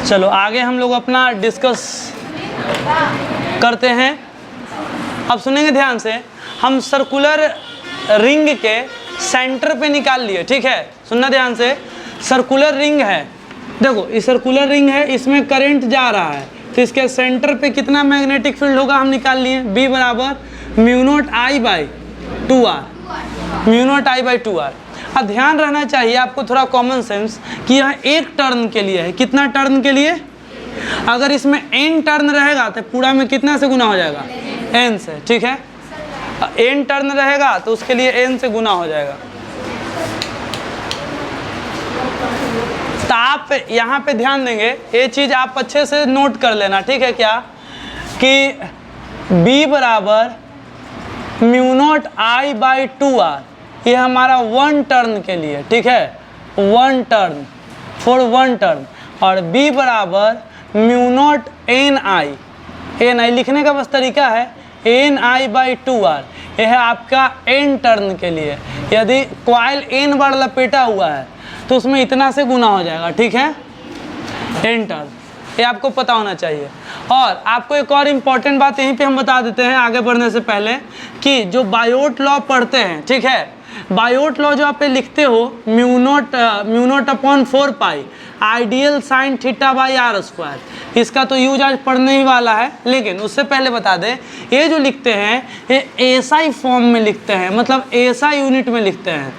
चलो आगे हम लोग अपना डिस्कस करते हैं। अब सुनेंगे ध्यान से, हम सर्कुलर रिंग के सेंटर पे निकाल लिए, ठीक है, सुनना ध्यान से। सर्कुलर रिंग है, देखो ये सर्कुलर रिंग है, इसमें करंट जा रहा है, तो इसके सेंटर पे कितना मैग्नेटिक फील्ड होगा हम निकाल लिए। B बराबर mu naught I by 2R, mu naught I by 2R। अब ध्यान रहना चाहिए आपको थोड़ा कॉमन सेंस कि यह एक टर्न के लिए है। कितना टर्न के लिए? अगर इसमें n टर्न रहेगा तो पूरा में कितना से गुना हो जाएगा? n से, ठीक है। n टर्न रहेगा तो उसके लिए n से गुना हो जाएगा। तो आप यहाँ पे ध्यान देंगे, ये चीज़ आप अच्छे से नोट कर लेना, ठीक है क्या, कि B बराबर mu naught I by 2R, ये हमारा 1 टर्न के लिए, ठीक है, 1 टर्न, फॉर 1 टर्न। और B बराबर म्यू नॉट NI लिखने का बस तरीका है, NI बाई 2R, यह है आपका n टर्न के लिए। यदि कॉइल n बार लपेटा हुआ है तो उसमें इतना से गुना हो जाएगा, ठीक है, n टर्न, ये आपको पता होना चाहिए। और आपको एक और इम्पॉर्टेंट बात यहीं पे हम बता देते हैं आगे बढ़ने से पहले, कि जो बायोट लॉ पढ़ते हैं, ठीक है, बायोट लॉ जो आप लिखते हो mu naught upon 4 pi I dl sine theta by r square, इसका तो यूज आज पढ़ने ही वाला है। लेकिन उससे पहले बता दें, ये जो लिखते हैं ये SI फॉर्म में लिखते हैं, मतलब SI यूनिट में लिखते हैं।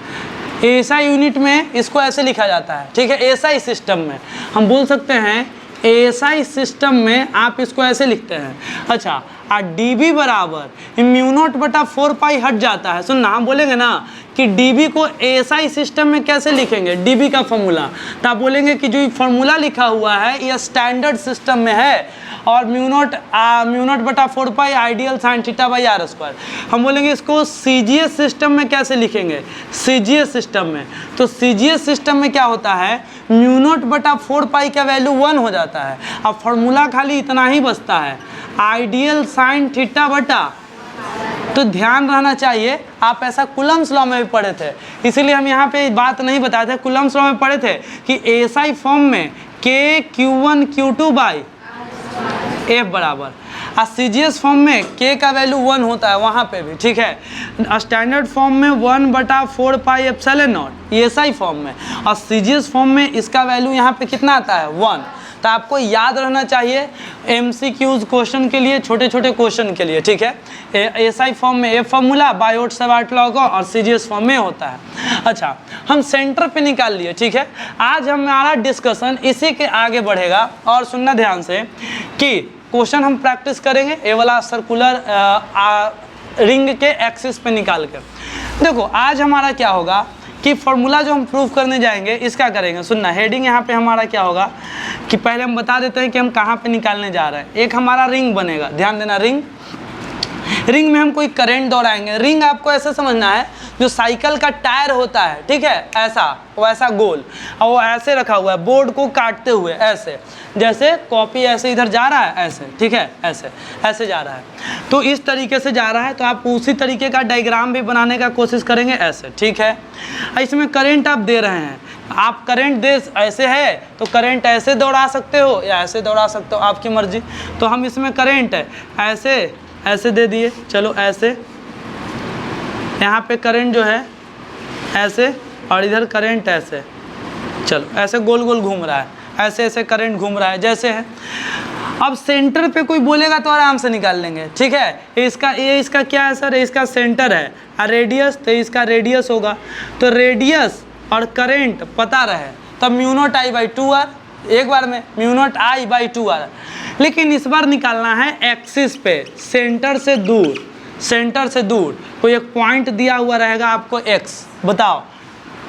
SI यूनिट में इसको ऐसे लिखा जाता है, ठीक है, SI सिस्टम में हम बोल सकते हैं, SI सिस्टम में आप इसको ऐसे लिखते हैं। अच्छा, और dB बराबर म्यू नॉट बटा 4 पाई हट जाता है। सुनना, हम बोलेंगे ना कि dB को SI सिस्टम में कैसे लिखेंगे, dB का फॉर्मूला, तो आप बोलेंगे कि जो फॉर्मूला लिखा हुआ है यह स्टैंडर्ड सिस्टम में है, और म्यू नॉट बटा 4 pi I dl sine theta by r square. हम बोलेंगे इसको CGS सिस्टम में कैसे लिखेंगे, CGS सिस्टम में, तो CGS सिस्टम में क्या होता है, म्यू नॉट बटा 4 पाई का वैल्यू 1 हो जाता है। अब फॉर्मूला खाली इतना ही बचता है, आइडियल साइन थीटा बटा, तो ध्यान रहना चाहिए आप ऐसा कूलम्स लॉ में भी पढ़े थे, इसीलिए हम यहाँ पे बात नहीं बताए थे। कूलम्स लॉ में पढ़े थे कि SI फॉर्म में K Q1 Q2 by F बराबर, और CGS फॉर्म में K का वैल्यू 1 होता है वहाँ पे भी, ठीक है। स्टैंडर्ड फॉर्म में 1 बटा 4 pi epsilon not SI form में, और CGS फॉर्म में इसका वैल्यू यहाँ पे कितना आता है, 1। तो आपको याद रहना चाहिए MCQs क्वेश्चन के लिए, छोटे छोटे क्वेश्चन के लिए, ठीक है। SI फॉर्म में ये फॉर्मूला बायोट सेवार्ट लॉ का, और CGS फॉर्म में होता है। अच्छा, हम सेंटर पे निकाल लिए, ठीक है। आज हमारा डिस्कशन इसी के आगे बढ़ेगा, और सुनना ध्यान से कि क्वेश्चन हम प्रैक्टिस करेंगे ये वाला सर्कुलर रिंग के एक्सिस पे निकाल कर। देखो आज हमारा क्या होगा कि फॉर्मूला जो हम प्रूव करने जाएंगे इसका करेंगे। सुनना, हेडिंग यहाँ पे हमारा क्या होगा कि पहले हम बता देते हैं कि हम कहाँ पे निकालने जा रहे हैं। एक हमारा रिंग बनेगा, ध्यान देना, रिंग में हम कोई करंट दौड़ाएंगे। रिंग आपको ऐसे समझना है, जो साइकिल का टायर होता है, ठीक है, ऐसा वैसा गोल, और वो ऐसे रखा हुआ है बोर्ड को काटते हुए, ऐसे जैसे कॉपी ऐसे इधर जा रहा है, ऐसे, ठीक है, ऐसे जा रहा है, तो इस तरीके से जा रहा है। तो आप उसी तरीके का डायग्राम भी बनाने का कोशिश करेंगे, ऐसे, ठीक है। इसमें करंट आप दे रहे हैं, आप करंट दे ऐसे है तो करंट ऐसे दौड़ा सकते हो या ऐसे दौड़ा सकते हो, आपकी मर्जी। तो हम इसमें करंट है ऐसे दे दिए, चलो ऐसे, यहाँ पे करंट जो है ऐसे, और इधर करंट ऐसे, चलो ऐसे गोल गोल घूम रहा है, ऐसे करंट घूम रहा है जैसे है। अब सेंटर पे कोई बोलेगा तो आराम से निकाल लेंगे, ठीक है। ये इसका क्या है सर, इसका सेंटर है, और रेडियस, तो इसका रेडियस होगा। तो रेडियस और करंट पता रहे तब mu naught I by 2R, एक बार में mu naught I by 2R। लेकिन इस बार निकालना है एक्सिस पे, सेंटर से दूर कोई एक पॉइंट दिया हुआ रहेगा आपको X, बताओ।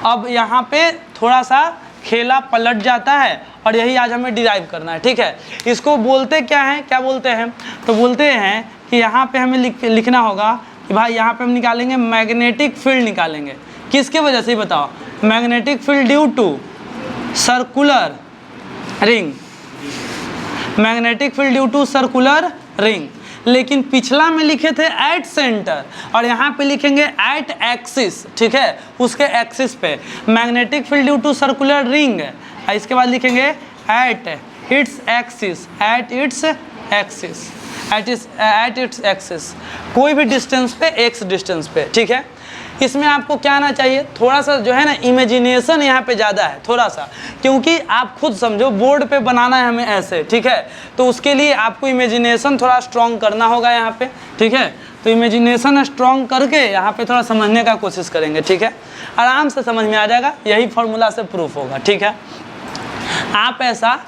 अब यहाँ पे थोड़ा सा खेला पलट जाता है, और यही आज हमें डिराइव करना है, ठीक है। इसको बोलते क्या बोलते हैं, तो बोलते हैं कि यहाँ पे हमें लिखना होगा कि भाई यहाँ पे हम निकालेंगे मैग्नेटिक फील्ड निकालेंगे। किसके वजह से बताओ, magnetic field due to circular ring, magnetic field due to circular ring. लेकिन पिछला में लिखे थे एट सेंटर, और यहाँ पे लिखेंगे एट एक्सिस, ठीक है, उसके एक्सिस पे magnetic field due to circular ring, इसके बाद लिखेंगे एट इट्स एक्सिस, कोई भी डिस्टेंस पे, एक्स डिस्टेंस पे, ठीक है। इसमें आपको क्या आना चाहिए, थोड़ा सा जो है ना इमेजिनेशन यहाँ पे ज़्यादा है थोड़ा सा, क्योंकि आप खुद समझो बोर्ड पे बनाना है हमें ऐसे, ठीक है। तो उसके लिए आपको इमेजिनेशन थोड़ा स्ट्रॉन्ग करना होगा यहाँ पे, ठीक है। तो इमेजिनेशन स्ट्रॉन्ग करके यहाँ पे थोड़ा समझने का कोशिश करेंगे, ठीक है। आराम से समझ में आ जाएगा, यही फार्मूला से प्रूफ होगा, ठीक है। आप ऐसा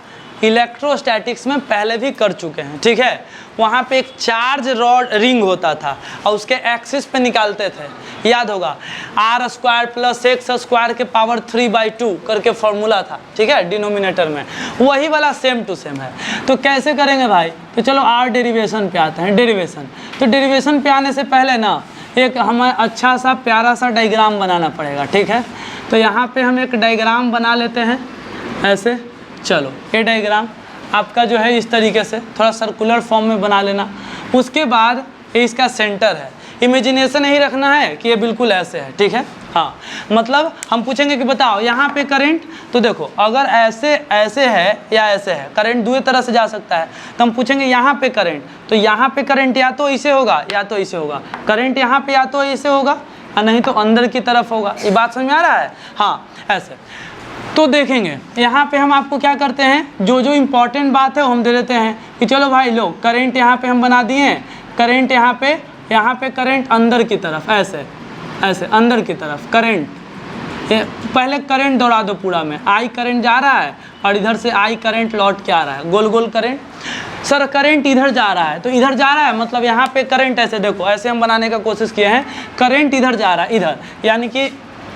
इलेक्ट्रोस्टैटिक्स में पहले भी कर चुके हैं, ठीक है। वहाँ पे एक चार्ज रॉड रिंग होता था और उसके एक्सिस पे निकालते थे, याद होगा, r² + x² के पावर 3/2 करके फॉर्मूला था, ठीक है, डिनोमिनेटर में। वही वाला सेम टू सेम है। तो कैसे करेंगे भाई, तो चलो r डेरिवेशन पे आते हैं। डेरिवेशन, तो डेरिवेशन पे आने से पहले ना एक हमें अच्छा सा प्यारा सा डायग्राम बनाना पड़ेगा, ठीक है। तो यहाँ पे हम एक डायग्राम बना लेते हैं ऐसे। चलो ये डायग्राम आपका जो है इस तरीके से थोड़ा सर्कुलर फॉर्म में बना लेना। उसके बाद ये इसका सेंटर है, इमेजिनेशन यही रखना है कि ये बिल्कुल ऐसे है, ठीक है। हाँ, मतलब हम पूछेंगे कि बताओ यहाँ पे करंट, तो देखो अगर ऐसे ऐसे है या ऐसे है, करंट दो तरह से जा सकता है। तो हम पूछेंगे यहाँ पे करंट, तो यहाँ पे करंट या तो ऐसे होगा या तो ऐसे होगा। करंट यहाँ पे या तो ऐसे होगा और नहीं तो अंदर की तरफ होगा। ये बात समझ में आ रहा है? हाँ, ऐसे। तो देखेंगे यहाँ पे हम आपको क्या करते हैं, जो जो इम्पोर्टेंट बात है वो हम दे देते हैं कि चलो भाई लो करंट यहाँ पे हम बना दिए, करंट यहाँ पे करंट अंदर की तरफ, ऐसे ऐसे अंदर की तरफ करंट। ये पहले करंट दौड़ा दो पूरा में, आई करंट जा रहा है और इधर से आई करंट लौट के आ रहा है, गोल गोल करंट। सर करंट इधर जा रहा है, तो इधर जा रहा है मतलब यहाँ पे करंट ऐसे, देखो ऐसे हम बनाने का कोशिश किए हैं, करंट इधर जा रहा है, इधर यानी कि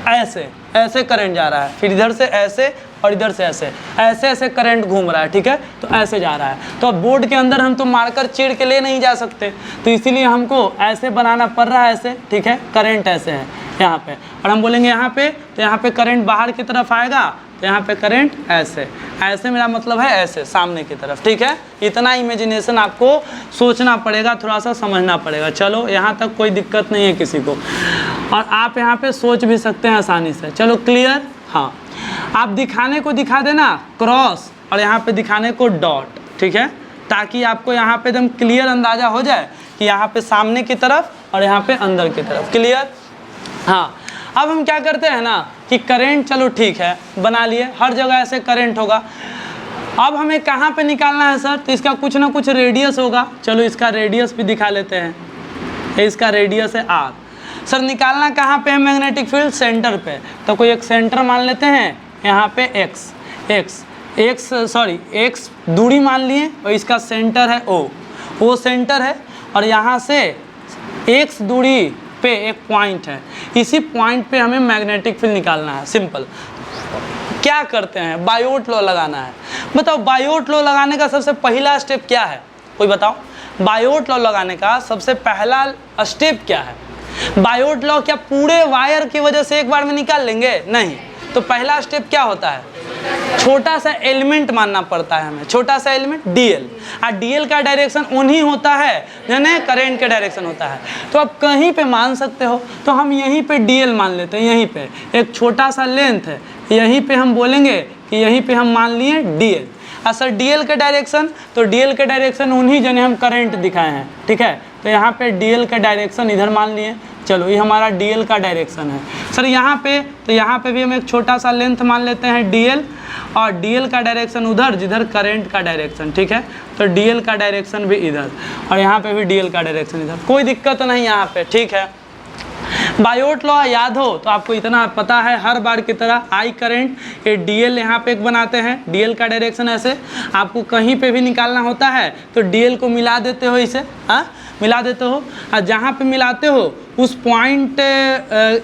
ऐसे ऐसे करंट जा रहा है, फिर इधर से ऐसे और इधर से ऐसे ऐसे ऐसे करंट घूम रहा है, ठीक है। तो ऐसे जा रहा है। तो अब बोर्ड के अंदर हम तो मार्कर चीड़ के ले नहीं जा सकते, तो इसीलिए हमको ऐसे बनाना पड़ रहा है, ऐसे, ठीक है। करंट ऐसे है यहाँ पे, और हम बोलेंगे यहाँ पे, तो यहाँ पे करंट बाहर की तरफ आएगा, तो यहाँ पे करंट ऐसे ऐसे, मेरा मतलब है ऐसे सामने की तरफ, ठीक है। इतना इमेजिनेशन आपको सोचना पड़ेगा, थोड़ा सा समझना पड़ेगा। चलो यहाँ तक कोई दिक्कत नहीं है किसी को, और आप यहाँ पे सोच भी सकते हैं आसानी से। चलो क्लियर? हाँ, आप दिखाने को दिखा देना क्रॉस और यहाँ पे दिखाने को डॉट, ठीक है, ताकि आपको यहाँ पे एकदम क्लियर अंदाज़ा हो जाए कि यहाँ पे सामने की तरफ और यहाँ पे अंदर की तरफ। क्लियर? हाँ, अब हम क्या करते हैं ना कि करंट, चलो ठीक है बना लिए, हर जगह ऐसे करंट होगा। अब हमें कहाँ पे निकालना है सर, तो इसका कुछ ना कुछ रेडियस होगा। चलो इसका रेडियस भी दिखा लेते हैं, इसका रेडियस है r। सर निकालना कहाँ पे है मैग्नेटिक फील्ड, सेंटर पे। तो कोई एक सेंटर मान लेते हैं यहाँ पे x दूरी मान लिए, और इसका सेंटर है O सेंटर है, और यहाँ से x दूरी पे एक पॉइंट है, इसी पॉइंट पे हमें मैग्नेटिक फील्ड निकालना है। सिंपल, क्या करते हैं, बायोट लॉ लगाना है। बताओ बायोट लॉ लगाने का सबसे पहला स्टेप क्या है, कोई बताओ। बायोट लॉ लगाने का सबसे पहला स्टेप क्या है? बायोट लॉ क्या पूरे वायर की वजह से एक बार में निकाल लेंगे? नहीं। तो पहला स्टेप क्या होता है, छोटा सा एलिमेंट मानना पड़ता है हमें, छोटा सा एलिमेंट dl, और dl का डायरेक्शन उन्हीं होता है यानी करंट का डायरेक्शन होता है। तो आप कहीं पे मान सकते हो, तो हम यहीं पे dl मान लेते हैं, यहीं पे एक छोटा सा लेंथ है, यहीं पे हम बोलेंगे कि यहीं पे हम मान लिए dl। सर dl का डायरेक्शन, तो dl का डायरेक्शन उन्हीं जने हम करंट दिखाए हैं, ठीक है। तो यहाँ पे dl का डायरेक्शन इधर मान लिए, चलो ये हमारा dl का डायरेक्शन है। सर यहाँ पे, तो यहाँ पे भी हम एक छोटा सा लेंथ मान लेते हैं dl, और dl का डायरेक्शन उधर जिधर करंट का डायरेक्शन, ठीक है। तो dl का डायरेक्शन भी इधर, और यहाँ पे भी dl का डायरेक्शन इधर, कोई दिक्कत नहीं यहाँ पे, ठीक है। बायोट लॉ याद हो तो आपको इतना पता है, हर बार की तरह आई करंट, ये dl यहाँ पे एक बनाते हैं, dl का डायरेक्शन ऐसे, आपको कहीं पे भी निकालना होता है तो dl को मिला देते हो इसे, हाँ मिला देते हो, और जहाँ पे मिलाते हो उस पॉइंट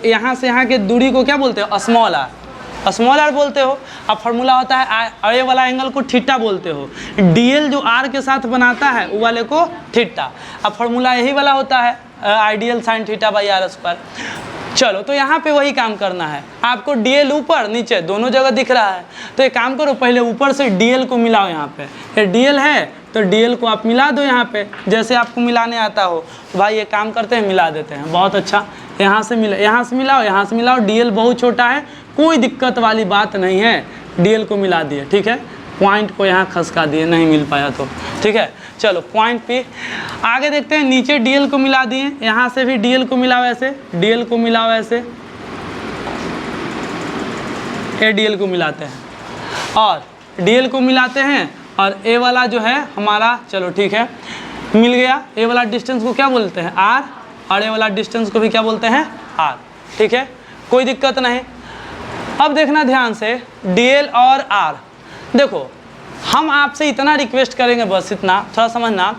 यहाँ से यहाँ के दूरी को क्या बोलते हो, स्मॉल आर बोलते हो। अब फार्मूला होता है अरे वाला एंगल को थीटा बोलते हो, dl जो r के साथ बनाता है वो वाले को थीटा। अब फार्मूला यही वाला होता है ideal sine theta by r²। चलो तो यहाँ पे वही काम करना है आपको, dl ऊपर नीचे दोनों जगह दिख रहा है, तो एक काम करो पहले ऊपर से dl को मिलाओ। यहाँ पे ये dl है तो dl को आप मिला दो यहाँ पे, जैसे आपको मिलाने आता हो। तो भाई ये काम करते हैं, मिला देते हैं, बहुत अच्छा। यहाँ से मिलाओ, यहाँ से मिलाओ, dl बहुत छोटा है, कोई दिक्कत वाली बात नहीं है, dl को मिला दिए, ठीक है। पॉइंट को यहाँ खसका दिए, नहीं मिल पाया तो ठीक है। चलो पॉइंट पी, आगे देखते हैं। नीचे डीएल को मिला दिए, यहाँ से भी डीएल को मिलाओ ऐसे, डीएल को मिलाओ ऐसे, ये डीएल को मिलाते हैं और डीएल को मिलाते हैं और ए वाला जो है हमारा, चलो ठीक है मिल गया। ए वाला डिस्टेंस को क्या बोलते हैं आर, और ए वाला डिस्टेंस को भी क्या बोलते हैं आर, ठीक है, कोई दिक्कत नहीं। अब देखना ध्यान से डीएल और आर, देखो हम आपसे इतना रिक्वेस्ट करेंगे, बस इतना थोड़ा समझना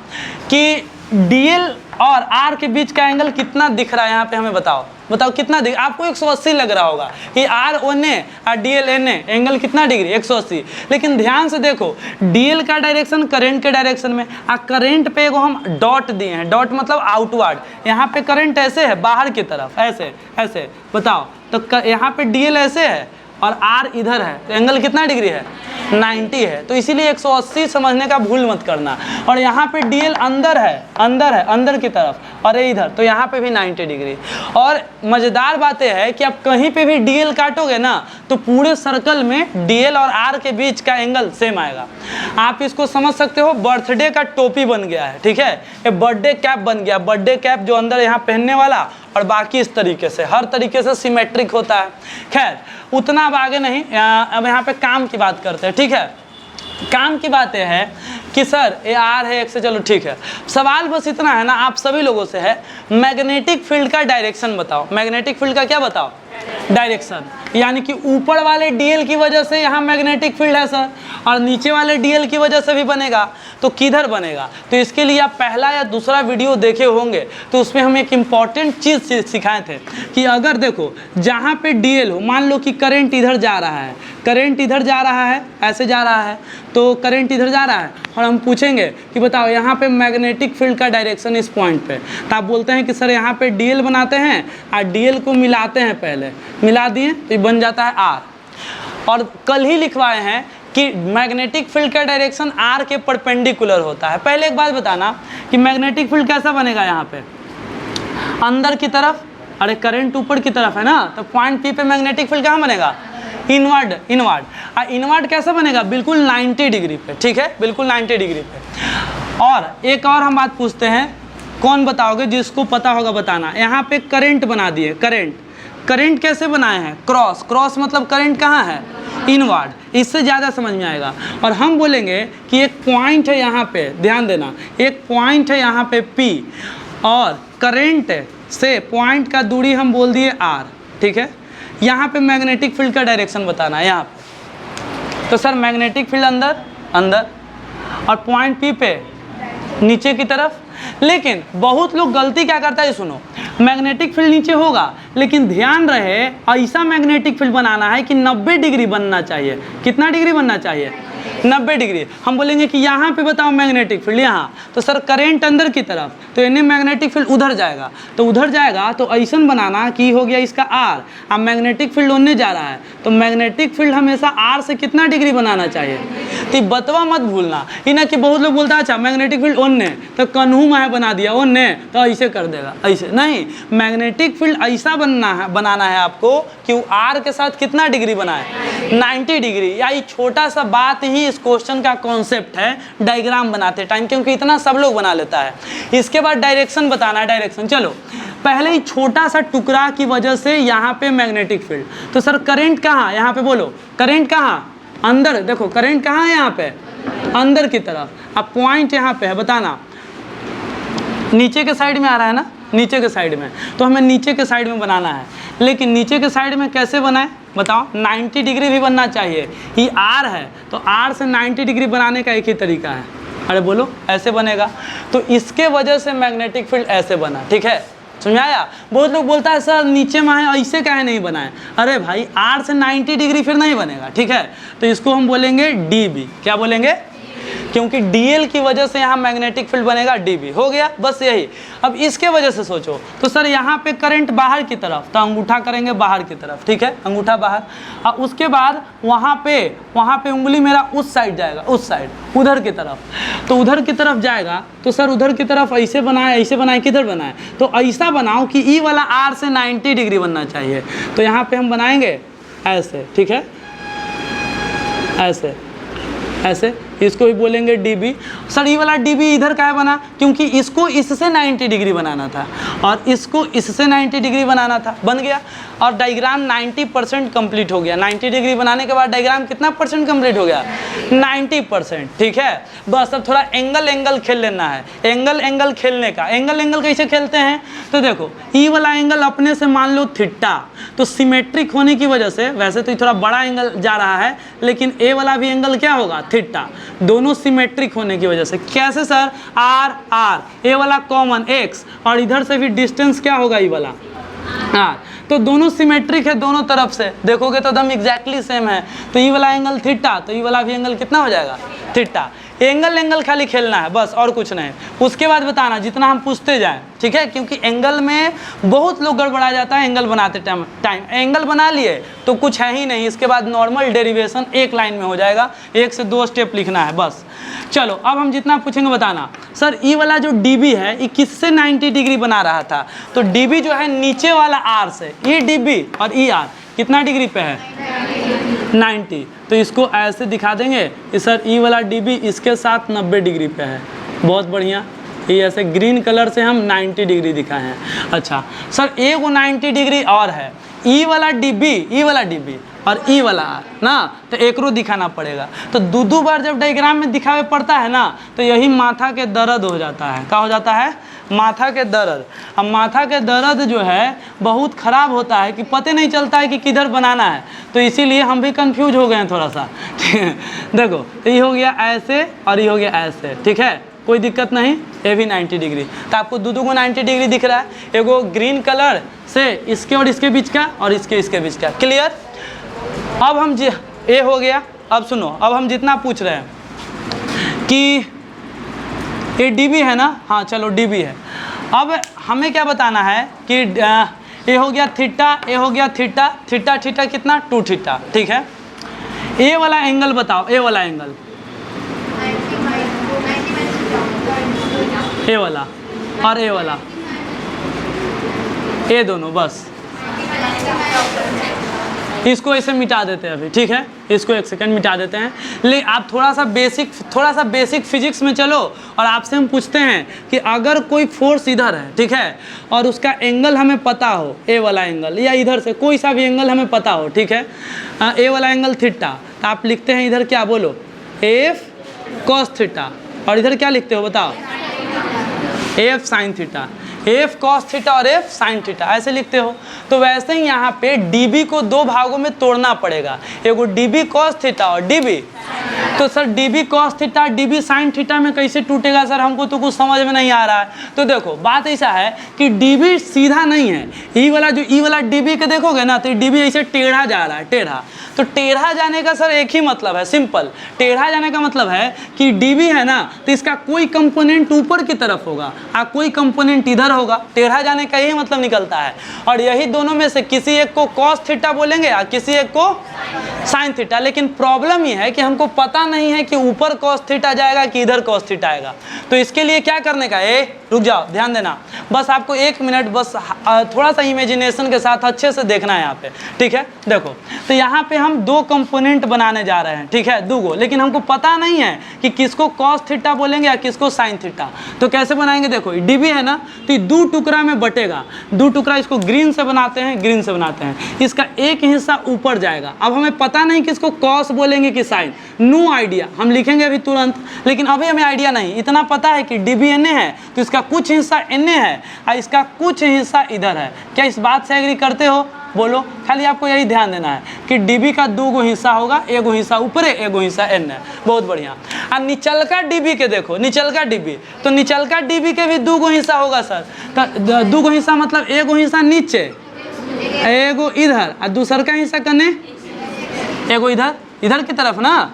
कि डीएल और आर के बीच का एंगल कितना दिख रहा है यहाँ पे, हमें बताओ बताओ कितना दिख, आपको 180 लग रहा होगा कि आर ओने और डीएल एने, एंगल कितना डिग्री 180। लेकिन ध्यान से देखो डीएल का डायरेक्शन करंट के डायरेक्शन में, और करंट पे एगो हम डॉट दिए हैं, डॉट मतलब आउटवर्ड, यहाँ पे करंट ऐसे है बाहर की तरफ, ऐसे ऐसे बताओ, तो यहाँ पे डीएल ऐसे है और आर इधर है, तो एंगल कितना डिग्री है 90 है, तो इसीलिए 180 समझने का भूल मत करना। और यहाँ पे डीएल अंदर है, अंदर है अंदर की तरफ, और ये इधर, तो यहाँ पे भी 90 डिग्री। और मज़ेदार बात यह है कि आप कहीं पे भी डीएल काटोगे ना तो पूरे सर्कल में डीएल और आर के बीच का एंगल सेम आएगा। आप इसको समझ सकते हो बर्थडे का टोपी बन गया है, ठीक है, ये बर्थडे कैप बन गया, बर्थडे कैप जो अंदर यहाँ पहनने वाला और बाकी इस तरीके से, हर तरीके से सिमेट्रिक होता है। खैर उतना अब आगे नहीं, अब यहाँ पे काम की बात करते हैं, ठीक है। काम की बात यह है कि सर ये आर है एक से, चलो ठीक है, सवाल बस इतना है ना आप सभी लोगों से है, मैग्नेटिक फील्ड का डायरेक्शन बताओ। मैग्नेटिक फील्ड का क्या बताओ, डायरेक्शन, यानी कि ऊपर वाले डीएल की वजह से यहाँ मैग्नेटिक फील्ड है सर, और नीचे वाले डीएल की वजह से भी बनेगा, तो किधर बनेगा। तो इसके लिए आप पहला या दूसरा वीडियो देखे होंगे, तो उसमें हम एक इम्पॉर्टेंट चीज़ सिखाए थे कि अगर देखो जहाँ पे डीएल हो, मान लो कि करंट इधर जा रहा है, करंट इधर जा रहा है, ऐसे जा रहा है, तो करंट इधर जा रहा है, और हम पूछेंगे कि बताओ यहाँ पे मैग्नेटिक फील्ड का डायरेक्शन इस पॉइंट पे, तो आप बोलते हैं कि सर यहाँ पे डीएल बनाते हैं और डीएल को मिलाते हैं, पहले मिला दिए तो ये बन जाता है आर। और कल ही लिखवाए हैं कि मैग्नेटिक फील्ड का डायरेक्शन आर के परपेंडिकुलर होता है। पहले एक बात बताना कि मैग्नेटिक फील्ड कैसा बनेगा, यहाँ पे अंदर की तरफ, अरे करंट ऊपर की तरफ है ना, तो पॉइंट पी पे मैग्नेटिक फील्ड कहाँ बनेगा, इनवर्ड, इनवर्ड। और इनवर्ड कैसे बनेगा, बिल्कुल 90 डिग्री पे, ठीक है, बिल्कुल 90 डिग्री पे। और एक और हम बात पूछते हैं, कौन बताओगे, जिसको पता होगा बताना। यहाँ पे करंट बना दिए, करंट, करंट कैसे बनाए हैं, क्रॉस, क्रॉस मतलब करंट कहाँ है, इनवर्ड, इससे ज़्यादा समझ में आएगा। और हम बोलेंगे कि एक पॉइंट है यहाँ पे, ध्यान देना, एक पॉइंट है यहाँ पे P, और करंट से पॉइंट का दूरी हम बोल दिए R, ठीक है। यहाँ पे मैग्नेटिक फील्ड का डायरेक्शन बताना है यहाँ पे, तो सर मैग्नेटिक फील्ड अंदर अंदर, और पॉइंट P पे नीचे की तरफ। लेकिन बहुत लोग गलती क्या करता है, सुनो, मैग्नेटिक फील्ड नीचे होगा, लेकिन ध्यान रहे ऐसा मैग्नेटिक फील्ड बनाना है कि 90 डिग्री बनना चाहिए। कितना डिग्री बनना चाहिए, 90 डिग्री। हम बोलेंगे कि यहाँ पे बताओ मैग्नेटिक फील्ड, यहाँ, तो सर करंट अंदर की तरफ, तो इन्हें मैग्नेटिक फील्ड उधर जाएगा, तो उधर जाएगा तो ऐसा बनाना कि हो गया इसका आर, अब मैग्नेटिक फील्ड उन्हें जा रहा है, तो मैग्नेटिक फील्ड हमेशा आर से कितना डिग्री बनाना चाहिए। तो बतवा मत भूलना, ही ना कि बहुत लोग बोलता है अच्छा मैग्नेटिक फील्ड ओन्ने, तो कन्हू माहे बना दिया ओन्ने, तो ऐसे कर देगा, ऐसे नहीं, मैग्नेटिक फील्ड ऐसा बनाना है आपको कि वो आर के साथ कितना डिग्री बनाए, 90 डिग्री। या ये छोटा सा बात ही इस क्वेश्चन का कॉन्सेप्ट है डायग्राम बनाते टाइम, क्योंकि इतना सब लोग बना लेता है। इसके बाद डायरेक्शन बताना है, डायरेक्शन। चलो पहले ही छोटा सा टुकड़ा की वजह से यहाँ पे मैग्नेटिक फील्ड, तो सर करंट कहाँ, यहाँ पे बोलो करंट कहाँ, अंदर, देखो करंट कहाँ है यहाँ पे, अंदर की तरफ। अब पॉइंट यहाँ पे है, बताना नीचे के साइड में आ रहा है ना, नीचे के साइड में, तो हमें नीचे के साइड में बनाना है। लेकिन नीचे के साइड में कैसे बनाए बताओ, 90 डिग्री भी बनना चाहिए। ये आर है तो आर से 90 डिग्री बनाने का एक ही तरीका है, अरे बोलो ऐसे बनेगा। तो इसके वजह से मैग्नेटिक फील्ड ऐसे बना, ठीक है, समझाया। बहुत लोग बोलता है सर नीचे में है ऐसे काहे नहीं बनाए, अरे भाई आर से 90 डिग्री फिर नहीं बनेगा, ठीक है। तो इसको हम बोलेंगे डीबी, क्या बोलेंगे, क्योंकि डीएल की वजह से यहाँ मैग्नेटिक फील्ड बनेगा डीबी, हो गया बस यही। अब इसके वजह से सोचो, तो सर यहाँ पे करंट बाहर की तरफ, तो अंगूठा करेंगे बाहर की तरफ, ठीक है, अंगूठा बाहर। और उसके बाद वहाँ पे उंगली मेरा उस साइड जाएगा, उस साइड, उधर की तरफ, तो उधर की तरफ जाएगा, तो सर उधर की तरफ ऐसे बनाए, किधर बनाए, तो ऐसा बनाओ कि ई वाला आर से 90 डिग्री बनना चाहिए। तो यहाँ पे हम बनाएंगे ऐसे, ठीक है, ऐसे, ऐसे, इसको भी बोलेंगे डीबी। सर ये वाला डीबी इधर का है बना, क्योंकि इसको इससे 90 डिग्री बनाना था और इसको इससे 90 डिग्री बनाना था, बन गया। और डायग्राम 90% कंप्लीट हो गया। 90 डिग्री बनाने के बाद डायग्राम कितना परसेंट कंप्लीट हो गया? 90%, ठीक है। बस अब थोड़ा एंगल खेल लेना है। एंगल खेलने का, एंगल कैसे खेलते हैं? तो देखो, ई वाला एंगल अपने से मान लो थीटा, तो सिमेट्रिक होने की वजह से, वैसे तो थोड़ा बड़ा एंगल जा रहा है, लेकिन ए वाला भी एंगल क्या होगा? थीटा। दोनों सिमेट्रिक होने की वजह से। कैसे सर? आर, ए वाला कॉमन एक्स, और इधर से भी डिस्टेंस क्या होगा? ई वाला आर। तो दोनों सिमेट्रिक है दोनों तरफ से, देखोगे तो एकदम एग्जैक्टली सेम है। तो ये वाला एंगल थीटा, तो ये वाला भी एंगल कितना हो जाएगा? थीटा। एंगल खाली खेलना है बस, और कुछ नहीं। उसके बाद बताना जितना हम पूछते जाएं, ठीक है, क्योंकि एंगल में बहुत लोग गड़बड़ा जाता है एंगल बनाते टाइम। एंगल बना लिए तो कुछ है ही नहीं, इसके बाद नॉर्मल डेरिवेशन एक लाइन में हो जाएगा, 1 से 2 स्टेप लिखना है बस। चलो अब हम जितना पूछेंगे बताना। सर ई वाला जो डीबी है ये किससे 90 डिग्री बना रहा था? तो डीबी जो है नीचे वाला आर से, ई डीबी और ई आर कितना डिग्री पे है? 90। तो इसको ऐसे दिखा देंगे कि सर ई वाला डीबी इसके साथ 90 डिग्री पे है। बहुत बढ़िया, ये ऐसे ग्रीन कलर से हम 90 डिग्री दिखाए हैं। अच्छा सर, एक 90 डिग्री और है, ई वाला डीबी और ई वाला आर ना, तो एकरो दिखाना पड़ेगा। तो दो बार जब डायग्राम में दिखावे पड़ता है ना, तो यही माथा के दर्द हो जाता है। क्या हो जाता है? माथा के दर्द। अब माथा के दर्द जो है बहुत ख़राब होता है कि पता नहीं चलता है कि किधर बनाना है, तो इसीलिए हम भी कंफ्यूज हो गए हैं थोड़ा सा। देखो, तो ये हो गया ऐसे और ये हो गया ऐसे, ठीक है, कोई दिक्कत नहीं। ये भी 90 डिग्री, तो आपको दो को 90 डिग्री दिख रहा है। एगो ग्रीन कलर से इसके और इसके बीच का, और इसके बीच का। क्लियर? अब हम ये हो गया। अब सुनो, अब हम जितना पूछ रहे हैं कि ये डीबी है ना, हाँ चलो डीबी है। अब हमें क्या बताना है कि ये हो गया थीटा, ये हो गया थीटा, थीटा कितना? 2 थीटा, ठीक है। ये वाला एंगल बताओ, ये वाला एंगल, ये वाला और ये वाला, ये दोनों, बस इसको ऐसे मिटा देते हैं अभी, ठीक है, इसको 1 सेकंड मिटा देते हैं। ले आप थोड़ा सा बेसिक फिजिक्स में चलो, और आपसे हम पूछते हैं कि अगर कोई फोर्स इधर है, ठीक है, और उसका एंगल हमें पता हो, ए वाला एंगल, या इधर से कोई सा भी एंगल हमें पता हो, ठीक है, ए वाला एंगल थीटा, तो आप लिखते हैं इधर क्या? बोलो, एफ कॉस थीटा, और इधर क्या लिखते हो बताओ? F sine theta. F cos theta और एफ साइन थीटा ऐसे लिखते हो। तो वैसे ही यहाँ पे डीबी को 2 भागों में तोड़ना पड़ेगा, एगो डीबी कॉस थीटा और डीबी। तो sir dB cos theta dB sine theta में कैसे टूटेगा सर? हमको तो कुछ समझ में नहीं आ रहा है। तो देखो बात ऐसा है कि डीबी सीधा नहीं है, ई वाला डीबी के देखोगे ना, तो डीबी ऐसे टेढ़ा जा रहा है, टेढ़ा। तो टेढ़ा जाने का सर एक ही मतलब है, सिंपल। टेढ़ा जाने का मतलब है कि डीबी है ना, तो इसका कोई कंपोनेंट ऊपर की तरफ होगा और कोई कंपोनेंट इधर होगा। टेढ़ा जाने का यही मतलब निकलता है। और यही दोनों में से किसी एक को कॉस थीटा बोलेंगे और किसी एक को साइन थीटा। लेकिन प्रॉब्लम ये है कि हमको पता नहीं है कि ऊपर कॉस थीटा जाएगा कि इधर कॉस थीटा आएगा। तो इसके लिए क्या करने का? रुक जाओ, ध्यान देना, बस आपको 1 मिनट बस थोड़ा सा इमेजिनेशन के साथ अच्छे से देखना है यहाँ पे, ठीक है। देखो, तो यहाँ पे हम 2 कंपोनेंट बनाने जा रहे हैं, ठीक है, 2 गो, लेकिन हमको पता नहीं है कि किसको कॉस थीटा बोलेंगे या किसको साइन थीटा। तो कैसे बनाएंगे? देखो डीबी है ना, तो ये 2 टुकड़ा में बटेगा, 2 टुकड़ा। इसको ग्रीन से बनाते हैं, ग्रीन से बनाते हैं। इसका एक हिस्सा ऊपर जाएगा। अब हमें पता नहीं किसको कॉस बोलेंगे कि साइन, नो आइडिया। हम लिखेंगे अभी तुरंत, लेकिन अभी हमें आइडिया नहीं। इतना पता है कि डीबी एन है तो इसका कुछ हिस्सा एन है और इसका कुछ हिस्सा इधर है। क्या इस बात से एग्री करते हो? बोलो। खाली आपको यही ध्यान देना है कि डीबी का 2 गो हिस्सा होगा, एगो हिस्सा ऊपर है, एगो हिस्सा एन है। बहुत बढ़िया। और निचलका डीबी के देखो, निचलका डीबी, तो निचलका डीबी के भी 2 गो हिस्सा होगा सर। तो 2 गो हिस्सा मतलब एगो हिस्सा नीचे, एगो इधर, और दूसर का हिस्सा कने एगो इधर की तरफ ना,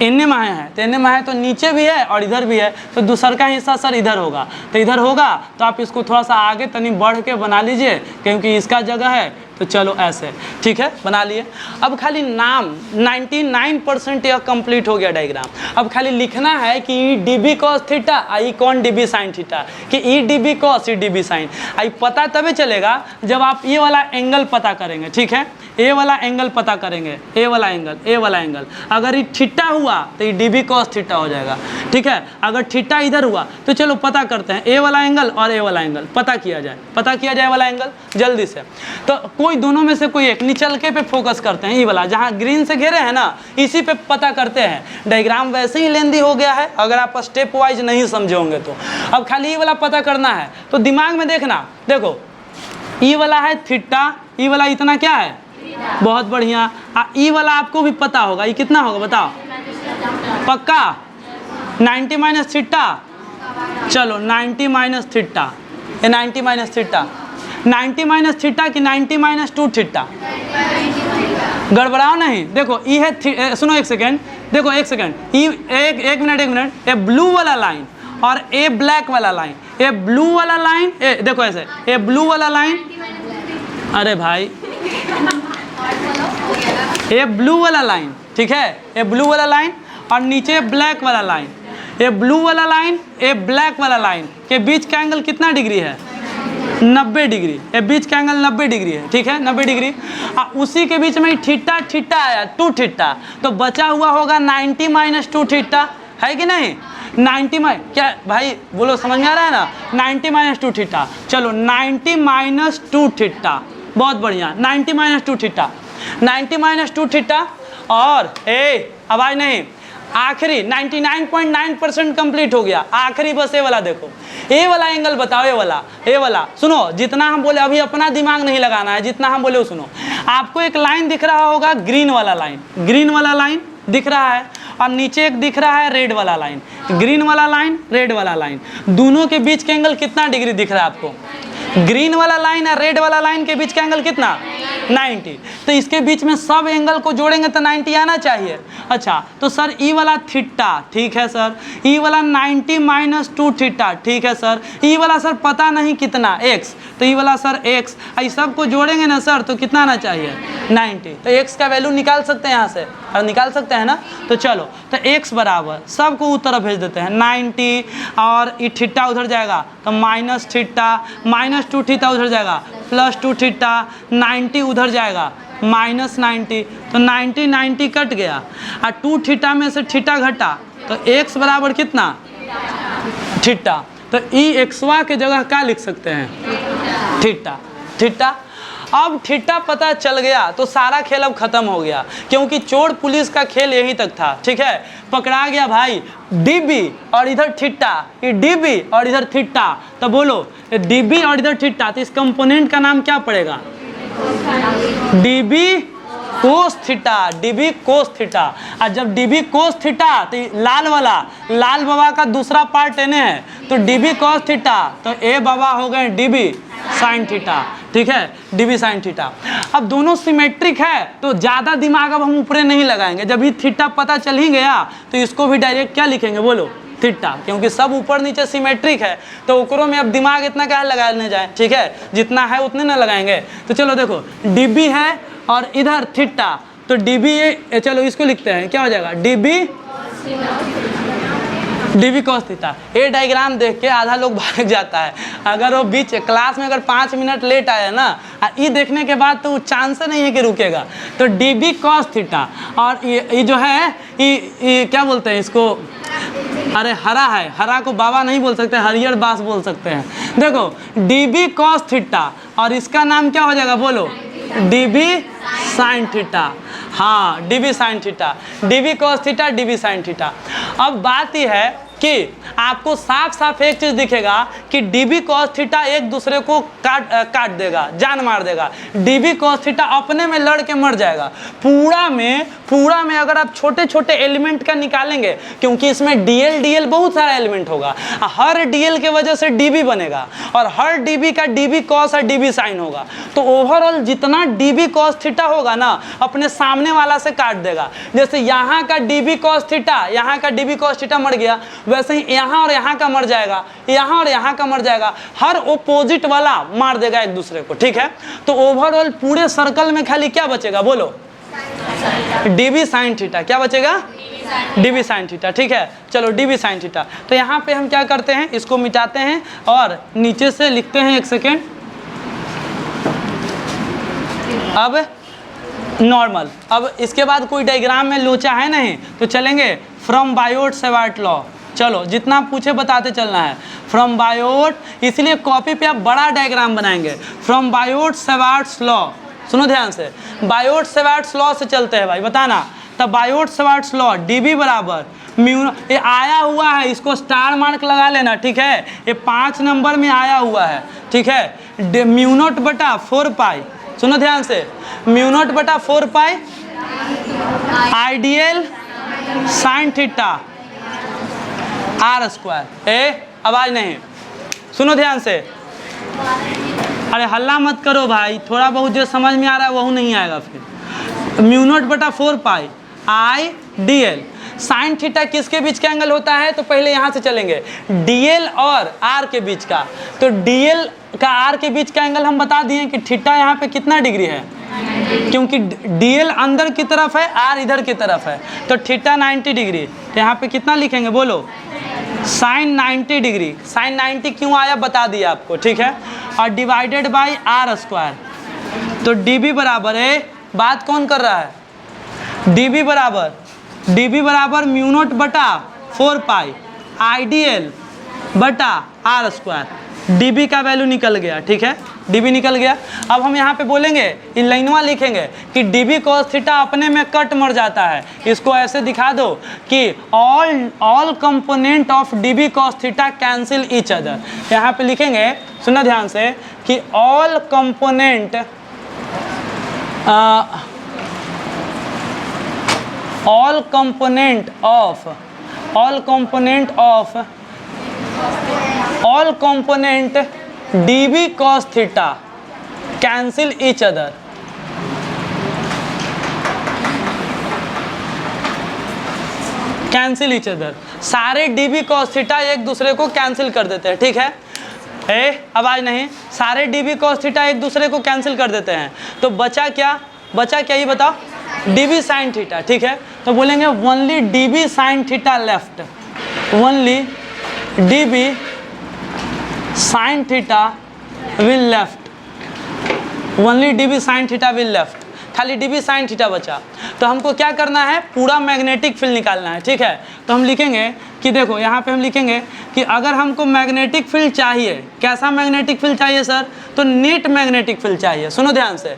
एन्ने में है, तो एन्ने में है तो नीचे भी है और इधर भी है। तो दूसर का हिस्सा सर इधर होगा, तो इधर होगा। तो आप इसको थोड़ा सा आगे तनी बढ़ के बना लीजिए, क्योंकि इसका जगह है तो चलो ऐसे, ठीक है, बना लिए। अब खाली नाम 99% यह कंप्लीट हो गया डायग्राम। अब खाली लिखना है कि E D B cos theta I कौन डी बी साइन थीटा, कि E D B cos E D B sine. I पता तभी चलेगा जब आप ये वाला एंगल पता करेंगे, ठीक है, ए वाला एंगल पता करेंगे, ए वाला एंगल अगर ये थीटा हुआ तो ये डी बी कॉस थीटा हो जाएगा, ठीक है। अगर थीटा इधर हुआ तो चलो पता करते हैं, ए वाला एंगल और ए वाला एंगल पता किया जाए वाला एंगल जल्दी से। तो कोई दोनों में से कोई एक, निचल के पे फोकस करते हैं, ये वाला जहाँ ग्रीन से घेरे हैं ना, इसी पे पता करते हैं। डायग्राम वैसे ही लेंदी हो गया है अगर आप स्टेप वाइज नहीं समझे होंगे तो। अब खाली ये वाला पता करना है, तो दिमाग में देखना, देखो ई वाला है थीटा, ई वाला इतना क्या है, बहुत बढ़िया। ई वाला आपको भी पता होगा, ये कितना होगा बताओ, पक्का 90 माइनस थीटा, चलो 90 माइनस थीटा, ये 90 माइनस थीटा, 90 माइनस थीटा कि 90 माइनस 2 थीटा, गड़बड़ाओ नहीं। देखो ई है, सुनो एक सेकेंड, देखो एक सेकेंड, ई एक मिनट, ये ब्लू वाला लाइन और ए ब्लैक वाला लाइन, ये ब्लू वाला लाइन, देखो ऐसे, ये ब्लू वाला लाइन, अरे भाई ये ब्लू वाला लाइन, ठीक है, ये ब्लू वाला लाइन और नीचे ब्लैक वाला लाइन, ये ब्लू वाला लाइन, ये ब्लैक वाला लाइन के बीच का एंगल कितना डिग्री है, 90 डिग्री। ये बीच का एंगल 90 डिग्री है, ठीक है, 90 डिग्री। उसी के बीच में थीटा आया, 2 थीटा, तो बचा हुआ होगा 90 माइनस 2 थीटा, है कि नहीं। 90 क्या भाई बोलो, समझ में आ रहा है ना, 90 माइनस 2 थीटा, चलो 90 माइनस 2 थीटा, बहुत बढ़िया, 90 माइनस 2 थीटा, 90 माइनस 2 थीटा। और आवाज नहीं, आखिरी 99.9% कंप्लीट हो गया। आखिरी बस ये वाला देखो, ए वाला एंगल बताओ, ए वाला सुनो, जितना हम बोले अभी अपना दिमाग नहीं लगाना है, जितना हम बोले सुनो। आपको एक लाइन दिख रहा होगा, ग्रीन वाला लाइन दिख रहा है, और नीचे एक दिख रहा है रेड वाला लाइन, ग्रीन वाला लाइन, रेड वाला लाइन, दोनों के बीच का एंगल कितना डिग्री दिख रहा है आपको, ग्रीन वाला लाइन और रेड वाला लाइन के बीच का एंगल कितना, 90। तो इसके बीच में सब एंगल को जोड़ेंगे तो 90 आना चाहिए। अच्छा, तो सर ई वाला थीटा, ठीक है सर, ई वाला 90 माइनस 2 थीटा, ठीक है सर, ई वाला सर पता नहीं कितना x, तो ई वाला सर x, इस सब को जोड़ेंगे ना सर तो कितना आना चाहिए, 90। तो x का वैल्यू निकाल सकते हैं यहाँ से, और निकाल सकते हैं ना, तो चलो, तो x बराबर सबको उस तरफ भेज देते हैं 90, और ये थीटा उधर जाएगा तो माइनस थीटा, माइनस 2 थीटा उधर जाएगा, प्लस 2 थीटा, 90 उधर जाएगा माइनस 90, तो 90 कट गया, और 2 थीटा में से थीटा घटा, तो x बराबर कितना, थीटा। तो ई एक्सवा के जगह क्या लिख सकते हैं, थीटा। अब थीटा पता चल गया तो सारा खेल अब खत्म हो गया, क्योंकि चोर पुलिस का खेल यहीं तक था, ठीक है। पकड़ा गया भाई डीबी और इधर थीटा, ये डीबी और इधर थीटा, तो बोलो डीबी और इधर थीटा, तो इस कंपोनेंट का नाम क्या पड़ेगा, dB cos theta, dB cos theta. और जब डीबी कोस थीटा तो लाल वाला, लाल बाबा का दूसरा पार्ट एने है, तो डीबी कोस थीटा, तो ए बाबा हो गए डीबी साइन थीटा, ठीक है, डीबी साइन थीटा। अब दोनों सिमेट्रिक है तो ज़्यादा दिमाग अब हम ऊपरे नहीं लगाएंगे, जब ये थीटा पता चल ही गया तो इसको भी डायरेक्ट क्या लिखेंगे बोलो, थीटा, क्योंकि सब ऊपर नीचे सिमेट्रिक है, तो ओकरों में अब दिमाग इतना क्या लगाने जाए, ठीक है, जितना है उतने ना लगाएंगे। तो चलो देखो डीबी है और इधर थीटा, तो डीबी, चलो इसको लिखते हैं, क्या हो जाएगा, डीबी कॉस थीटा। ये डायग्राम देख के आधा लोग भाग जाता है, अगर वो बीच क्लास में अगर 5 मिनट लेट आया ना, ये देखने के बाद तो चांस नहीं है कि रुकेगा। तो डीबी कॉस थीटा, और ये जो है ये क्या बोलते हैं इसको, अरे हरा है, हरा को बाबा नहीं बोल सकते, हरियर बास बोल सकते हैं। देखो डीबी कॉस थीटा, और इसका नाम क्या हो जाएगा बोलो, डीबी साइन थीटा, हाँ dB sine theta, dB cos theta, dB sine theta. अब बात यह है कि आपको साफ साफ एक चीज दिखेगा कि डीबी कॉस थीटा एक दूसरे को काट देगा, जान मार देगा। डीबी कॉस थीटा अपने में लड़ के मर जाएगा। पूरा में अगर आप छोटे छोटे एलिमेंट का निकालेंगे, क्योंकि इसमें डीएल बहुत सारा एलिमेंट होगा, हर डीएल के वजह से डीबी बनेगा, और हर डीबी का डीबी कॉस और डीबी साइन होगा, तो ओवरऑल जितना डीबी कॉस थीटा होगा ना, अपने सामने वाला से काट देगा। जैसे यहाँ का डीबी कॉस थीटा, यहाँ का डीबी कॉस थीटा मर गया, वैसे ही यहाँ और यहाँ का मर जाएगा, यहाँ और यहाँ का मर जाएगा, हर ओपोजिट वाला मार देगा एक दूसरे को, ठीक है। तो ओवरऑल पूरे सर्कल में खाली क्या बचेगा बोलो, dv साइन थीटा। क्या बचेगा, dv साइन थीटा, ठीक है। चलो dv साइन थीटा। तो यहाँ पे हम क्या करते हैं, इसको मिटाते हैं और नीचे से लिखते हैं, एक सेकेंड, अब नॉर्मल। अब इसके बाद कोई डायग्राम में लोचा है नहीं, तो चलेंगे फ्रॉम बायोट-सेवार्ट लॉ। चलो जितना पूछे बताते चलना है, फ्रॉम बायोट, इसलिए कॉपी पे आप बड़ा डायग्राम बनाएंगे। फ्रॉम बायोट-सेवार्ट लॉ, सुनो ध्यान से, बायोट-सेवार्ट लॉ से चलते हैं भाई, बताना। तब बायोट-सेवार्ट लॉ dv बराबर म्यू, ये आया हुआ है, इसको स्टार मार्क लगा लेना, ठीक है। ये 5 नंबर में आया हुआ है, ठीक है। म्यू नॉट बटा 4 पाई, सुनो ध्यान से, म्यू नॉट बटा 4 pi I dl sine theta R square. आवाज नहीं, सुनो ध्यान से, अरे हल्ला मत करो भाई, थोड़ा बहुत जो समझ में आ रहा है वह नहीं आएगा फिर। म्यू नॉट बटा 4 pi I D L, sine theta किसके बीच का एंगल होता है, तो पहले यहाँ से चलेंगे, डीएल और आर के बीच का। तो डीएल का आर के बीच का एंगल हम बता दिए कि थीटा यहाँ पे कितना डिग्री है, क्योंकि डीएल अंदर की तरफ है, आर इधर की तरफ है, तो थीटा 90 डिग्री। तो यहाँ पे कितना लिखेंगे बोलो, साइन 90 डिग्री। साइन 90 क्यों आया बता दिया आपको, ठीक है। और डिवाइडेड बाई आर स्क्वायर, तो dv बराबर है, बात कौन कर रहा है, dv बराबर म्यू नॉट बटा 4 पाई आइडियल बटा आर स्क्वायर। db का वैल्यू निकल गया, ठीक है, db निकल गया। अब हम यहाँ पे बोलेंगे, इन लाइनवा लिखेंगे कि db cos थीटा अपने में कट मर जाता है। इसको ऐसे दिखा दो कि all component of db cos theta cancel each other. यहाँ पे लिखेंगे, सुना ध्यान से, कि all component dv cos theta cancel each other. Cancel each other, सारे dv cos थीटा एक दूसरे को कैंसिल कर देते हैं, ठीक है। आवाज नहीं, सारे dv cos थीटा एक दूसरे को कैंसिल कर देते हैं। तो बचा क्या, ये बताओ, dv साइन थीटा, ठीक है। तो बोलेंगे only dv sine theta left, only dv sine theta will left, only dv sine theta will left, खाली dv साइन थीटा बचा। तो हमको क्या करना है, पूरा मैग्नेटिक फील्ड निकालना है, ठीक है। तो हम लिखेंगे कि देखो यहाँ पे हम लिखेंगे कि अगर हमको मैग्नेटिक फील्ड चाहिए, कैसा मैग्नेटिक फील्ड चाहिए सर, तो नेट मैग्नेटिक फील्ड चाहिए। सुनो ध्यान से,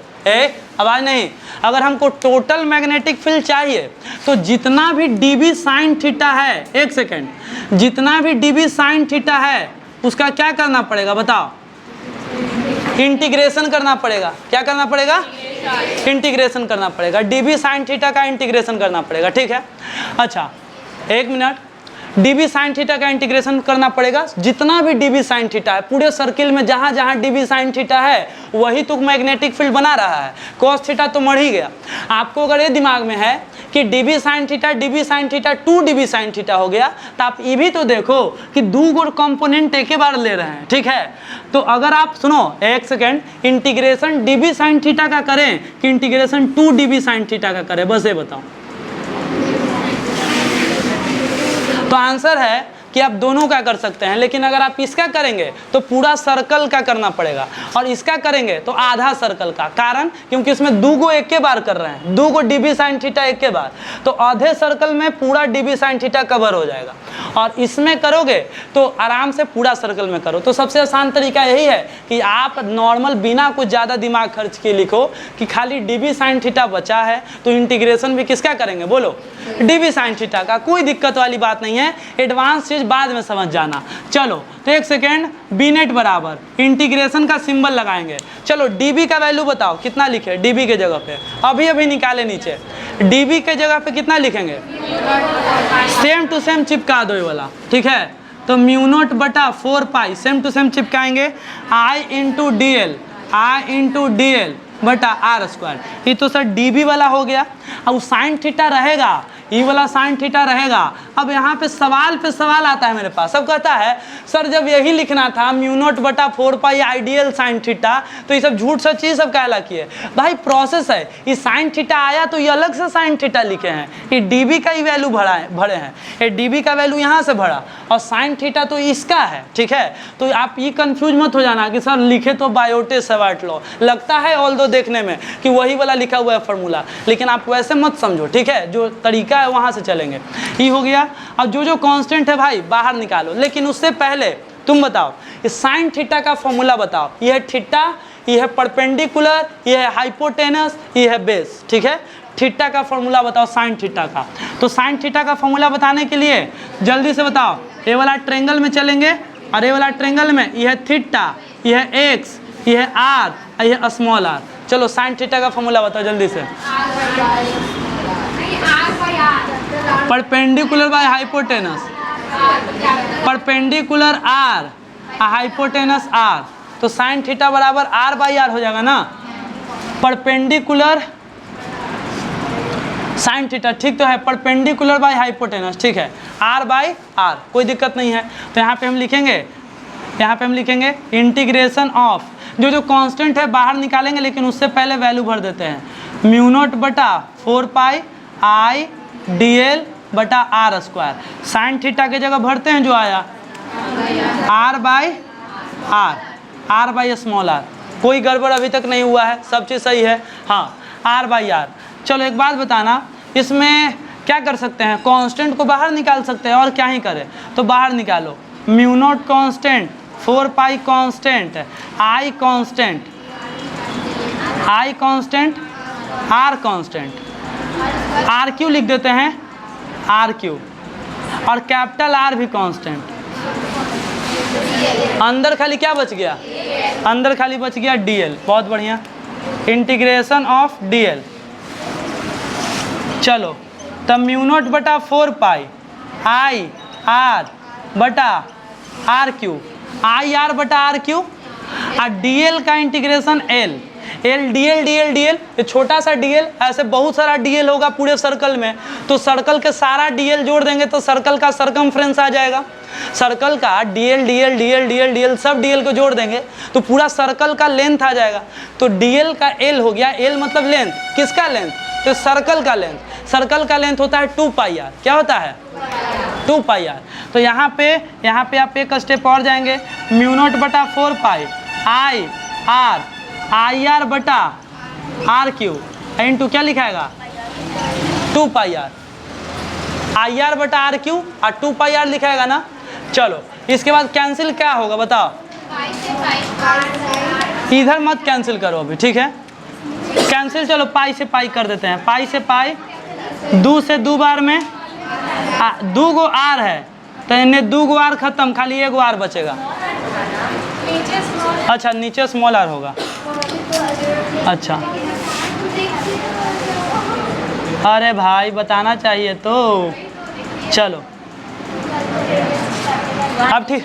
आवाज नहीं, अगर हमको टोटल मैग्नेटिक फील्ड चाहिए तो जितना भी dv साइन थीटा है, एक सेकेंड, जितना भी dv साइन थीटा है उसका क्या करना पड़ेगा बताओ, इंटीग्रेशन करना पड़ेगा। क्या करना पड़ेगा, इंटीग्रेशन करना पड़ेगा, dv साइन थीटा का इंटीग्रेशन करना पड़ेगा, ठीक है। अच्छा एक मिनट, dv साइन थीटा का इंटीग्रेशन करना पड़ेगा, जितना भी dv साइन थीटा है पूरे सर्किल में, जहाँ जहाँ dv साइन थीटा है वही तो मैग्नेटिक फील्ड बना रहा है, cos थीटा तो मर ही गया। आपको अगर ये दिमाग में है कि dv sine theta 2dv sine theta हो गया, तो आप ये भी तो देखो कि दो गो कंपोनेंट एक ही बार ले रहे हैं, ठीक है। तो अगर आप सुनो एक second, integration dv sign theta का करें कि इंटीग्रेशन 2dv साइन थीटा का करें, बस ये बताओ। तो आंसर है कि आप दोनों का कर सकते हैं, लेकिन अगर आप इसका करेंगे तो पूरा सर्कल का करना पड़ेगा, और इसका करेंगे तो आधा सर्कल का। कारण क्योंकि इसमें दो गो एक के बार कर रहे हैं, दो गो dv साइन थीटा एक के बार, तो आधे सर्कल में पूरा dv साइन थीटा कवर हो जाएगा। और इसमें करोगे तो आराम से पूरा सर्कल में करो। तो सबसे आसान तरीका यही है कि आप नॉर्मल बिना कुछ ज़्यादा दिमाग खर्च के लिखो कि खाली dv साइन थीटा बचा है, तो इंटीग्रेशन भी किसका करेंगे बोलो, dv साइन थीटा का। कोई दिक्कत वाली बात नहीं है, एडवांस चीज बाद में समझ जाना। चलो तो एक सेकेंड, बी नेट बराबर इंटीग्रेशन का सिंबल लगाएंगे। चलो dv का वैल्यू बताओ कितना लिखे, dv के जगह पे अभी निकाले नीचे, dv के जगह पे कितना लिखेंगे, सेम टू सेम चिपका दो ये वाला, ठीक है। तो म्यू नॉट बटा 4 पाई सेम टू सेम चिपकाएंगे, i इंटू डी एल बटा आर स्क्वायर। ये तो सर dv वाला हो गया। अब साइन थीटा रहेगा ये वाला साइन थीटा रहेगा। अब यहाँ पे सवाल आता है मेरे पास। अब कहता है सर जब यही लिखना था म्यू नॉट बटा 4 पाई आइडियल साइन थीटा, तो ये सब झूठ सच ये सब कहला किए भाई। प्रोसेस है, ये साइन थीटा आया तो ये अलग से साइन थीटा लिखे हैं, ये डीबी का ही वैल्यू भरे हैं, ये डीबी का वैल्यू यहाँ से भरा और साइन थीटा तो इसका है, ठीक है। तो आप ये कंफ्यूज मत हो जाना कि सर लिखे तो बायोट-सेवर्ट लॉ, लगता है ऑल्दो देखने में कि वही वाला लिखा हुआ है फार्मूला, लेकिन आप वैसे मत समझो, ठीक है। जो तरीका है वहाँ से चलेंगे। ये हो गया। अब जो कांस्टेंट है भाई बाहर निकालो, लेकिन उससे पहले तुम बताओ ये साइन थीटा का फॉर्मूला बताओ। ये है थीटा, ये है परपेंडिकुलर, ये है हाइपोटेनस, ये है बेस, ठीक है। थीटा का फॉर्मूला बताओ साइन थीटा का। तो साइन थीटा का फॉर्मूला बताने के लिए जल्दी से बताओ, ये वाला ट्रायंगल में चलेंगे और ये वाला ट्रायंगल में ये है थीटा, ये है एक्स, ये है आर, ये है स्मॉल आर। चलो साइन थीटा का फॉर्मूला बताओ जल्दी से। Perpendicular by hypotenuse, perpendicular R, hypotenuse R, तो साइन थीटा बराबर आर बाई आर हो जाएगा ना। परपेंडिकुलर साइन थीटा, ठीक तो है, परपेंडिकुलर बाय हाइपोटेनस, ठीक है, आर बाई आर, कोई दिक्कत नहीं है। तो यहाँ पे हम लिखेंगे इंटीग्रेशन ऑफ, जो कांस्टेंट है बाहर निकालेंगे, लेकिन उससे पहले वैल्यू भर देते हैं। म्यू नॉट बटा 4 पाई आई डी एल बटा आर स्क्वायर। साइन थीटा के जगह भरते हैं जो आया R by R, R by small R. कोई गड़बड़ अभी तक नहीं हुआ है, सब चीज़ सही है। हाँ, आर बाई आर। चलो एक बात बताना, इसमें क्या कर सकते हैं, कांस्टेंट को बाहर निकाल सकते हैं और क्या ही करें, तो बाहर निकालो। Mu naught constant, 4 pi constant, I constant, I constant, R constant, R Q लिख देते हैं, आर क्यू, और कैपिटल आर भी कांस्टेंट। अंदर खाली क्या बच गया, अंदर खाली बच गया डीएल। बहुत बढ़िया, इंटीग्रेशन ऑफ डीएल। चलो तब म्यू नॉट बटा 4 पाई आई आर बटा आर क्यू, आई आर बटा आर क्यू, और डीएल का integration L, L DL DL DL, ये छोटा सा डीएल, ऐसे बहुत सारा डीएल होगा पूरे सर्कल में, तो सर्कल के सारा डीएल जोड़ देंगे तो सर्कल का सरकमफ्रेंस आ जाएगा। सर्कल का DL DL DL DL DL सब डीएल को जोड़ देंगे तो पूरा सर्कल का लेंथ आ जाएगा। तो डीएल का एल हो गया, एल मतलब लेंथ, किसका लेंथ, तो सर्कल का लेंथ। सर्कल का लेंथ होता है 2 पाई आर, क्या होता है 2 पाई आर। तो यहाँ पे आप एक स्टेप और जाएंगे, म्यू नॉट बटा 4 pi I R, I R बटा आर क्यू इंटू क्या लिखाएगा 2 पाई आर, आई आर बटा आर क्यू और 2 पाई आर लिखाएगा ना। चलो इसके बाद कैंसिल क्या होगा बताओ, इधर मत कैंसिल करो अभी, ठीक है, कैंसिल चलो पाई से पाई कर देते हैं, पाई से पाई, 2 से 2 बार में 2 गो आर है तो इन्हें 2 गो आर खत्म, खाली 1 गो आर बचेगा। अच्छा नीचे स्मॉल आर होगा, अच्छा अरे भाई बताना चाहिए तो। चलो अब ठीक,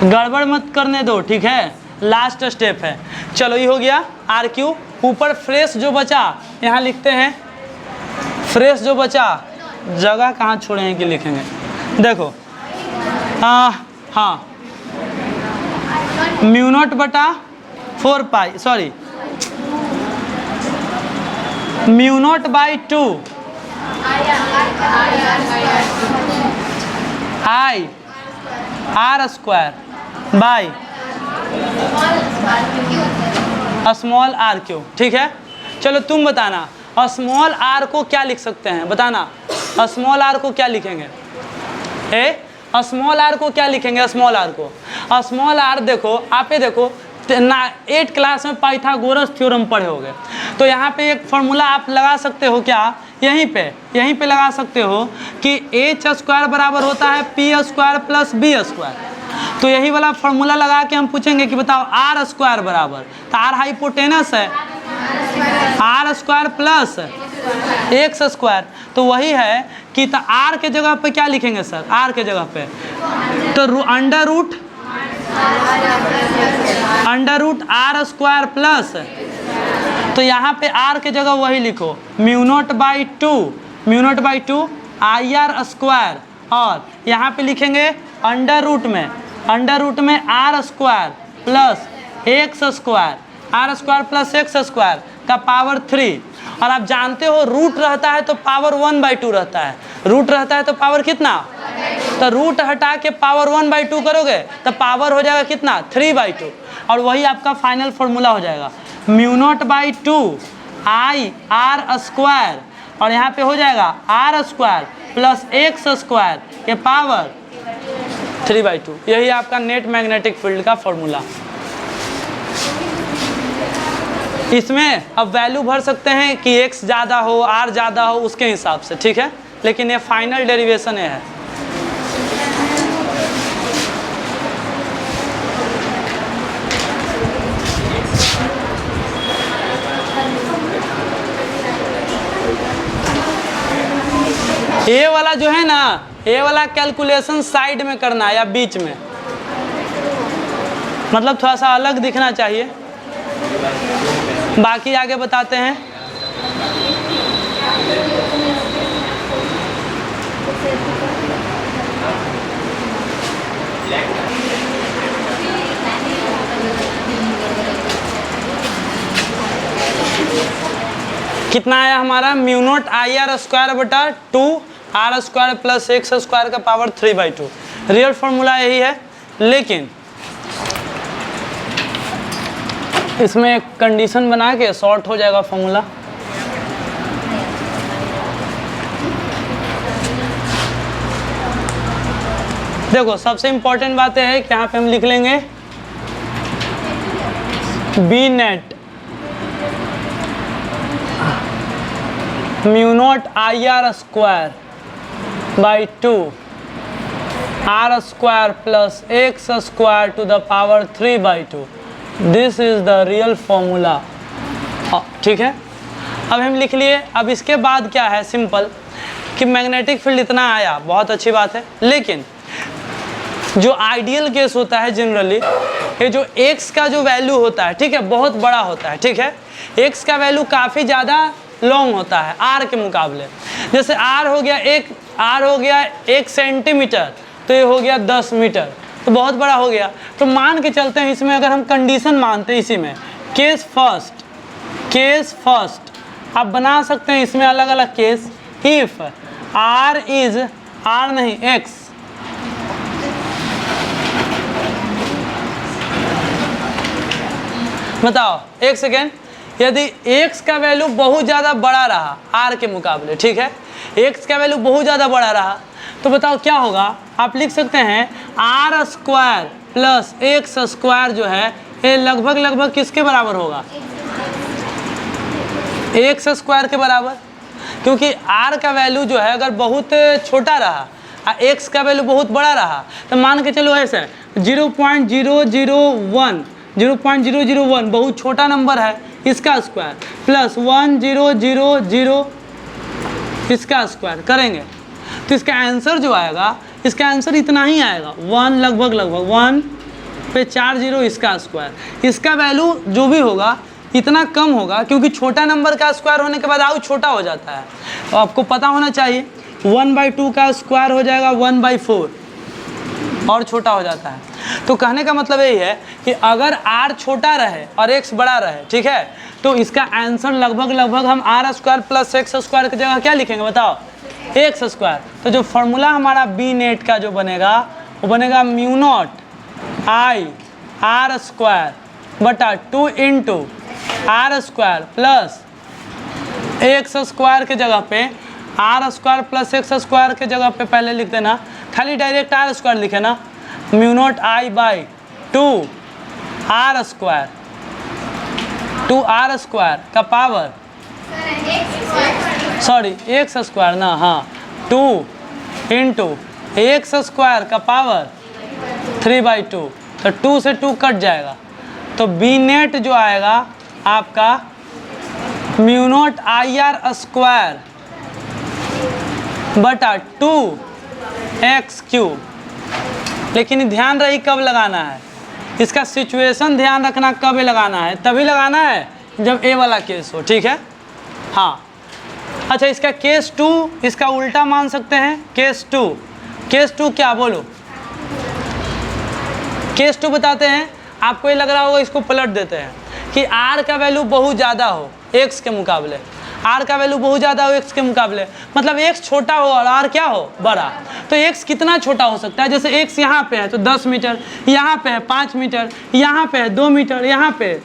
गड़बड़ मत करने दो, ठीक है, लास्ट स्टेप है। चलो ये हो गया आर क्यू। ऊपर फ्रेश जो बचा यहाँ लिखते हैं, फ्रेश जो बचा, जगह कहाँ छोड़े हैं कि लिखेंगे, देखो हाँ म्यू नॉट बटा 4 pi, sorry mu naught by 2 I R square by small R cube, ठीक है। चलो तुम बताना स्मॉल आर को क्या लिख सकते हैं, बताना स्मॉल आर को क्या लिखेंगे, स्मॉल आर को क्या लिखेंगे, स्मॉल आर को, स्मॉल आर देखो आप, ये देखो ना 8 क्लास में पाइथागोरस थ्योरम पढ़े होगे, तो यहाँ पे एक फॉर्मूला आप लगा सकते हो, क्या यहीं पे लगा सकते हो कि एच स्क्वायर बराबर होता है P square plus B square. तो यही वाला फॉर्मूला लगा के हम पूछेंगे कि बताओ आर स्क्वायर बराबर, तो आर हाइपोटेनस है, R square plus X square, तो वही है कि तो आर के जगह पे क्या लिखेंगे सर, आर के जगह पे तो under root R square plus तो यहाँ पे r के जगह वही लिखो, μ0/2 IR स्क्वायर, और यहाँ पे लिखेंगे अंडर रूट में r square plus x square, r square plus x square का पावर 3। और आप जानते हो रूट रहता है तो पावर 1/2 रहता है, रूट रहता है तो पावर कितना, तो रूट हटा के पावर 1/2 करोगे तो पावर हो जाएगा कितना, 3/2, और वही आपका फाइनल फॉर्मूला हो जाएगा μ0/2 IR स्क्वायर, और यहाँ पे हो जाएगा r square plus x square के पावर 3/2। यही आपका नेट मैग्नेटिक फील्ड का फॉर्मूला। इसमें अब वैल्यू भर सकते हैं कि x ज़्यादा हो r ज़्यादा हो उसके हिसाब से, ठीक है, लेकिन ये फाइनल डेरिवेशन है। ये वाला जो है ना, ये वाला कैलकुलेशन साइड में करना है या बीच में, मतलब थोड़ा सा अलग दिखना चाहिए। बाकी आगे बताते हैं। कितना आया हमारा, μ0 IR स्क्वायर बटा 2 r square plus x square का पावर 3/2। रियल फॉर्मूला यही है, लेकिन इसमें एक कंडीशन बना के शॉर्ट हो जाएगा फॉर्मूला। देखो सबसे इंपॉर्टेंट बात है कि यहाँ पे हम लिख लेंगे B net μ0 IR square by 2 r square plus x square to the power 3/2। This is the real formula. ठीक है, अब हम लिख लिए। अब इसके बाद क्या है, सिंपल कि मैग्नेटिक फील्ड इतना आया, बहुत अच्छी बात है, लेकिन जो आइडियल केस होता है जनरली, ये जो x का जो वैल्यू होता है, ठीक है, बहुत बड़ा होता है, ठीक है, x का वैल्यू काफ़ी ज़्यादा लॉन्ग होता है r के मुकाबले। जैसे r हो गया 1 सेंटीमीटर, तो ये हो गया 10 मीटर, तो बहुत बड़ा हो गया। तो मान के चलते हैं इसमें, अगर हम कंडीशन मानते हैं इसी में, केस फर्स्ट आप बना सकते हैं इसमें अलग अलग केस। इफ x बताओ, एक सेकेंड, यदि x का वैल्यू बहुत ज़्यादा बड़ा रहा r के मुकाबले, ठीक है, x का वैल्यू बहुत ज़्यादा बड़ा रहा, तो बताओ क्या होगा। आप लिख सकते हैं r square plus x square जो है ये लगभग किसके बराबर होगा, x स्क्वायर के बराबर, क्योंकि r का वैल्यू जो है अगर बहुत छोटा रहा और x का वैल्यू बहुत बड़ा रहा, तो मान के चलो ऐसे 0.001 बहुत छोटा नंबर है, इसका स्क्वायर प्लस 1000 इसका स्क्वायर करेंगे, तो इसका आंसर जो आएगा, इसका आंसर इतना ही आएगा, 1 लगभग 1 पे 4 0 इसका स्क्वायर। इसका वैल्यू जो भी होगा इतना कम होगा, क्योंकि छोटा नंबर का स्क्वायर होने के बाद और छोटा हो जाता है। तो आपको पता होना चाहिए 1/2 का स्क्वायर हो जाएगा 1/4 और छोटा हो जाता है। तो कहने का मतलब यही है कि अगर r छोटा रहे और x बड़ा रहे, ठीक है, तो इसका आंसर लगभग हम r square plus x square की जगह क्या लिखेंगे बताओ, x स्क्वायर। तो जो फॉर्मूला हमारा बी नेट का जो बनेगा वो बनेगा μ0 IR स्क्वायर बटा 2 into r square plus x square के जगह पे r square plus x square के जगह पे पहले लिख देना, खाली डायरेक्ट r स्क्वायर लिखे ना, μ0 I/2 r square 2r square का पावर x स्क्वायर ना, हाँ, 2 इंटू x स्क्वायर का पावर 3/2, तो 2 से 2 कट जाएगा, तो बी नेट जो आएगा आपका μ0 IR स्क्वायर बटा 2x³। लेकिन ध्यान रही कब लगाना है, इसका सिचुएशन ध्यान रखना, कब लगाना है, तभी लगाना है जब ए वाला केस हो, ठीक है। हाँ अच्छा, इसका केस 2 इसका उल्टा मान सकते हैं। केस 2 क्या बोलो, केस 2 बताते हैं। आपको ये लग रहा होगा इसको पलट देते हैं कि r का वैल्यू बहुत ज़्यादा हो x के मुकाबले, r का वैल्यू बहुत ज़्यादा हो x के मुकाबले, मतलब x छोटा हो और r क्या हो, बड़ा। तो x कितना छोटा हो सकता है, जैसे x यहाँ पे है तो 10 मीटर, यहाँ पे है 5 मीटर, यहाँ पे है 2 मीटर, यहाँ पे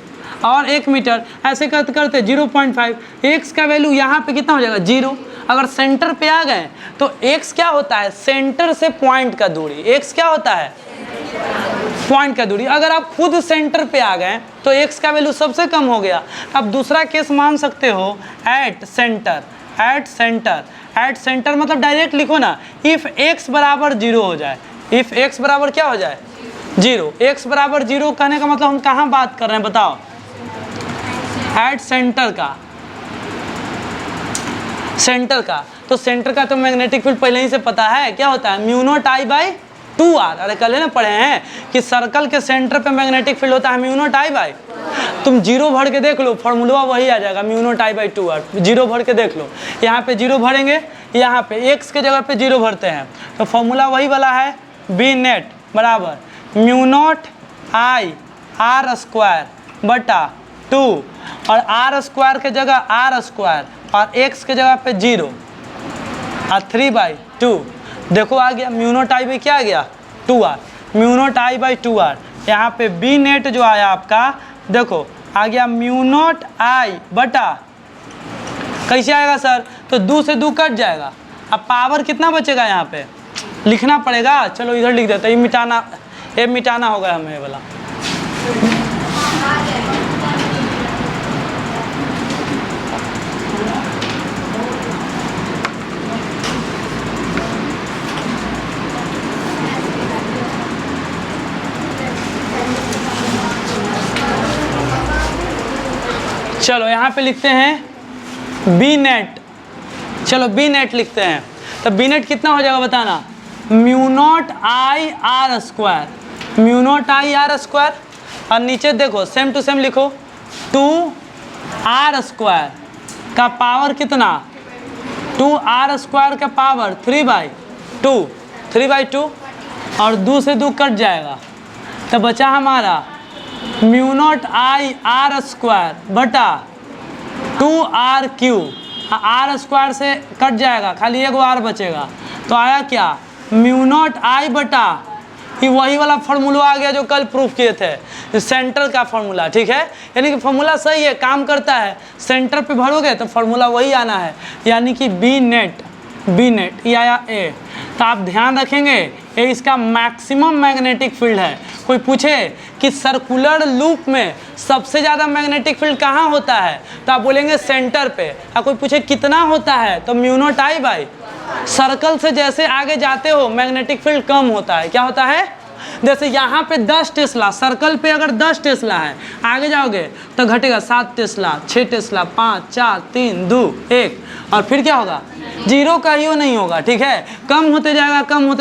और 1 मीटर, ऐसे करते करते 0.5। x का वैल्यू यहाँ पे कितना हो जाएगा, 0। अगर सेंटर पे आ गए तो x क्या होता है, सेंटर से पॉइंट का दूरी। x क्या होता है, पॉइंट का दूरी। अगर आप खुद सेंटर पे आ गए तो x का वैल्यू सबसे कम हो गया। अब दूसरा केस मान सकते हो, एट सेंटर। एट सेंटर मतलब डायरेक्ट लिखो ना, इफ x बराबर 0 हो जाए। इफ x बराबर क्या हो जाए, 0। x बराबर 0 कहने का मतलब हम कहाँ बात कर रहे हैं बताओ, एट सेंटर का। तो सेंटर का तो मैग्नेटिक फील्ड पहले ही से पता है, क्या होता है, mu naught I by 2r। अरे कल ना पढ़े हैं कि सर्कल के सेंटर पे मैग्नेटिक फील्ड होता है म्यू नॉट I बाई, तुम 0 भर के देख लो, फॉर्मूला वही आ जाएगा, mu naught I by 2r। 0 भर के देख लो, यहाँ पे 0 भरेंगे, यहाँ पे x के जगह पे 0 भरते हैं, तो फॉर्मूला वही वाला है, बी नेट बराबर mu naught I r square बटा 2, और r स्क्वायर के जगह r स्क्वायर और x के जगह पे 0 और 3/2। देखो आ गया म्यू नॉट I बाई क्या आ गया, 2r, mu naught I by 2r। यहाँ पे बी नेट जो आया आपका, देखो आ गया म्यू नॉट I बटा, कैसे आएगा सर, तो 2 से 2 कट जाएगा। अब पावर कितना बचेगा, यहाँ पे लिखना पड़ेगा, चलो इधर लिख देते हैं, ये मिटाना होगा हमें ये वाला। चलो यहाँ पे लिखते हैं बी नेट, चलो बी नेट लिखते हैं, तो बी नेट कितना हो जाएगा बताना, mu naught I r square, mu naught I r square, और नीचे देखो सेम टू सेम लिखो 2r स्क्वायर का पावर कितना, 2r स्क्वायर का पावर 3/2, और 2 से 2 कट जाएगा, तो बचा हमारा mu naught I r square बटा 2r क्यूब। r स्क्वायर से कट जाएगा, खाली एक r बचेगा, तो आया क्या, म्यू नॉट I बटा, ये वही वाला फॉर्मूला आ गया जो कल प्रूफ किए थे, सेंटर का फॉर्मूला, ठीक है। यानी कि फॉर्मूला सही है, काम करता है, सेंटर पे भरोगे तो फॉर्मूला वही आना है, यानी कि बी नेट ये आया ए। तो आप ध्यान रखेंगे ये इसका मैक्सिमम मैग्नेटिक फील्ड है। कोई पूछे कि सर्कुलर लूप में सबसे ज़्यादा मैग्नेटिक फील्ड कहाँ होता है, तो आप बोलेंगे सेंटर पे। और कोई पूछे कितना होता है, तो mu naught I by, circle से जैसे आगे जाते हो मैग्नेटिक फील्ड कम होता है। क्या होता है, जैसे यहाँ पे 10 टेस्ला, सर्कल पे अगर 10 टेस्ला है, आगे जाओगे तो घटेगा 7 टेस्ला, 6 टेस्ला, 5 4 3 2 1, और फिर क्या होगा, 0 कहियो नहीं होगा, ठीक है। कम होते जाएगा, कम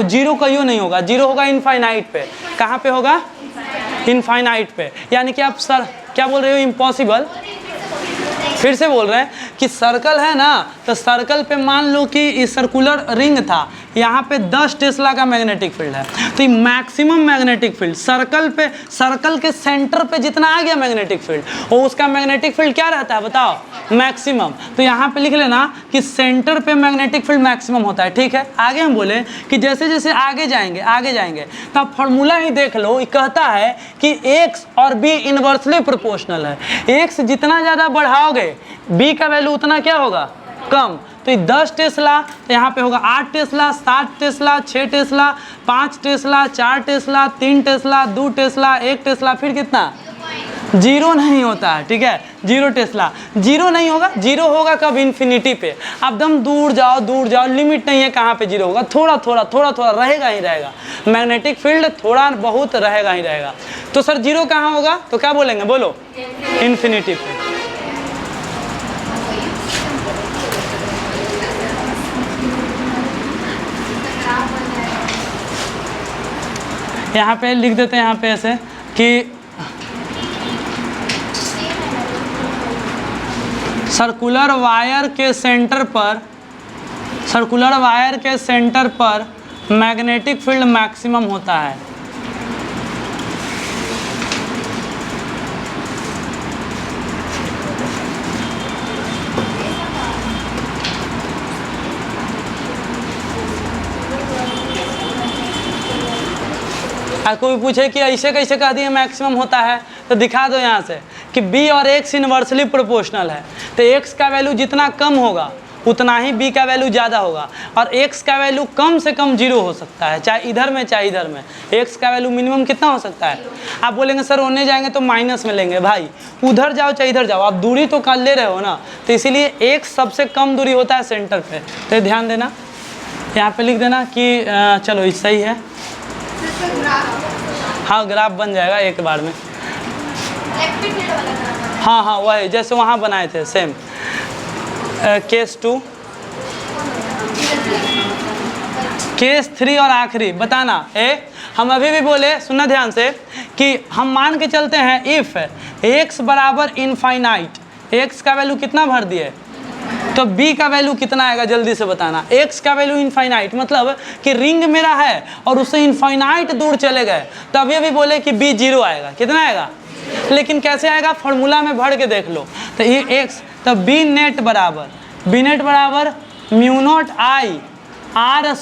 0 कहियो नहीं होगा, 0 होगा इनफाइनाइट पे। कहाँ पे होगा, इनफाइनाइट पे। यानी कि आप सर क्या बोल रहे हो, इम्पॉसिबल। फिर से बोल रहे हैं कि सर्कल है ना, तो सर्कल पे मान लो कि सर्कुलर रिंग था, यहाँ पे 10 टेस्ला का मैग्नेटिक फील्ड है, तो ये मैक्सिमम मैग्नेटिक फील्ड सर्कल पे, सर्कल के सेंटर पे जितना आ गया मैग्नेटिक फील्ड, वो उसका मैग्नेटिक फील्ड क्या रहता है बताओ, मैक्सिमम। तो यहाँ पे लिख लेना कि सेंटर पे मैग्नेटिक फील्ड मैक्सिमम होता है, ठीक है। आगे हम बोले कि जैसे जैसे आगे जाएंगे तो आप फॉर्मूला ही देख लो, ये कहता है कि x और b इनवर्सली प्रोपोर्शनल है। x जितना ज़्यादा बढ़ाओगे b का वैल्यू उतना क्या होगा, कम। तो 10 टेस्ला, तो यहाँ पे होगा 8 Tesla, 7 Tesla, 6 Tesla, 5 Tesla, 4 Tesla, 3 Tesla, 2 Tesla, 1 Tesla, फिर कितना, 0 नहीं होता है, ठीक है। 0 टेस्ला, 0 नहीं होगा, 0 होगा कब, इन्फिनिटी पे। अब दम दूर जाओ, लिमिट नहीं है कहाँ पे 0 होगा, थोड़ा रहेगा ही रहेगा, मैग्नेटिक फील्ड थोड़ा बहुत रहेगा ही रहेगा। तो सर 0 कहाँ होगा, तो क्या बोलेंगे, बोलो, इन्फिनिटी पे। यहाँ पे लिख देते हैं, यहाँ पे ऐसे कि सर्कुलर वायर के सेंटर पर मैग्नेटिक फील्ड मैक्सिमम होता है। कोई पूछे कि ऐसे कैसे कह दिए मैक्सिमम होता है, तो दिखा दो यहाँ से कि b और x इन्वर्सली प्रोपोर्शनल है, तो x का वैल्यू जितना कम होगा उतना ही b का वैल्यू ज़्यादा होगा, और x का वैल्यू कम से कम 0 हो सकता है, चाहे इधर में चाहे इधर में। x का वैल्यू मिनिमम कितना हो सकता है? आप बोलेंगे सर ओने जाएंगे तो माइनस में लेंगे, भाई उधर जाओ चाहे इधर जाओ, आप दूरी तो कर ले रहे हो ना, तो इसीलिए x सबसे कम दूरी होता है सेंटर पे। तो ध्यान देना, यहाँ पे लिख देना कि चलो ये सही है, हाँ ग्राफ बन जाएगा एक बार में। हाँ हाँ वही जैसे वहाँ बनाए थे सेम। केस 2, केस 3 और आखिरी बताना। हम अभी भी बोले, सुनना ध्यान से, कि हम मान के चलते हैं इफ x बराबर इनफाइनाइट, x का वैल्यू कितना भर दिए तो b का वैल्यू कितना आएगा जल्दी से बताना। x का वैल्यू इनफाइनाइट मतलब कि रिंग मेरा है और उससे इनफाइनाइट दूर चले गए, तब ये भी बोले कि b 0 आएगा। कितना आएगा? लेकिन कैसे आएगा? फॉर्मूला में भर के देख लो। तो ये x, तो b नेट बराबर म्यू नॉट आई आर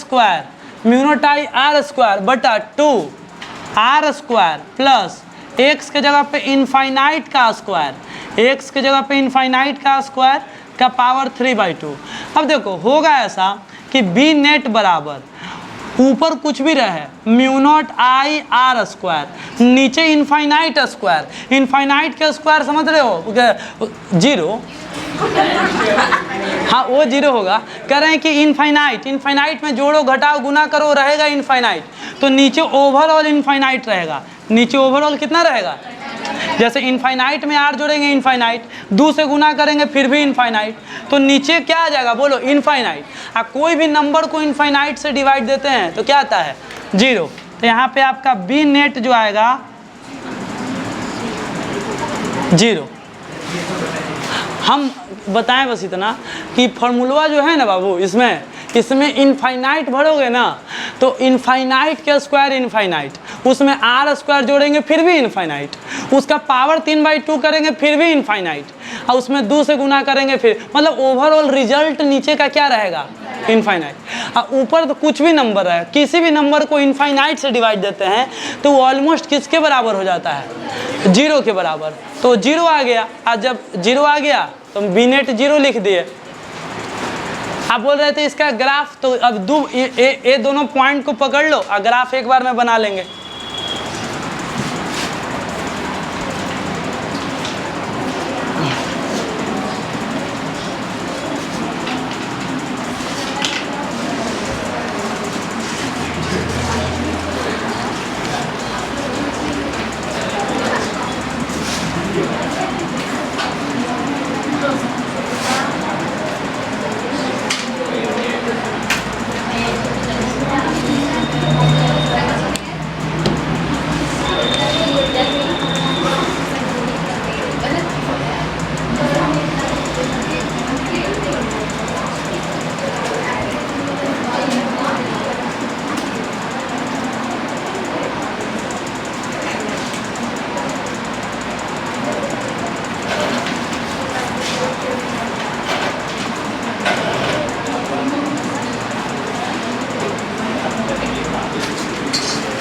स्क्वायर बटा 2 आर स्क्वायर प्लस x के जगह पे इनफाइनाइट का स्क्वायर, का पावर 3/2। अब देखो होगा ऐसा कि b नेट बराबर ऊपर कुछ भी रहे म्यू नॉट आई आर स्क्वायर, नीचे इनफाइनाइट स्क्वायर। इनफाइनाइट का स्क्वायर समझ रहे हो? 0। हाँ वो 0 होगा। कह रहे हैं कि इनफाइनाइट में जोड़ो घटाओ गुना करो रहेगा इनफाइनाइट, तो नीचे ओवरऑल इनफाइनाइट रहेगा। नीचे ओवरऑल कितना रहेगा? जैसे इनफाइनाइट में r जोड़ेंगे इनफाइनाइट, 2 से गुना करेंगे फिर भी इनफाइनाइट, तो नीचे क्या आ जाएगा बोलो? इनफाइनाइट। कोई भी नंबर को इनफाइनाइट से डिवाइड देते हैं तो क्या आता है? 0। तो यहाँ पे आपका b नेट जो आएगा 0। हम बताएं बस इतना कि फॉर्मूला जो है ना बाबू, इसमें इनफाइनाइट भरोगे ना तो इनफाइनाइट के स्क्वायर इनफाइनाइट, उसमें आर स्क्वायर जोड़ेंगे फिर भी इनफाइनाइट, उसका पावर 3/2 करेंगे फिर भी इनफाइनाइट, और उसमें 2 से गुना करेंगे फिर, मतलब ओवरऑल रिजल्ट नीचे का क्या रहेगा? इनफाइनाइट। और ऊपर तो कुछ भी नंबर है, किसी भी नंबर को इनफाइनाइट से डिवाइड देते हैं तो वो ऑलमोस्ट किसके बराबर हो जाता है? 0 के बराबर। तो 0 आ गया, और जब 0 आ गया तो बी नेट 0 लिख दिए। आप बोल रहे थे इसका ग्राफ, तो अब ये दोनों पॉइंट को पकड़ लो और ग्राफ एक बार में बना लेंगे।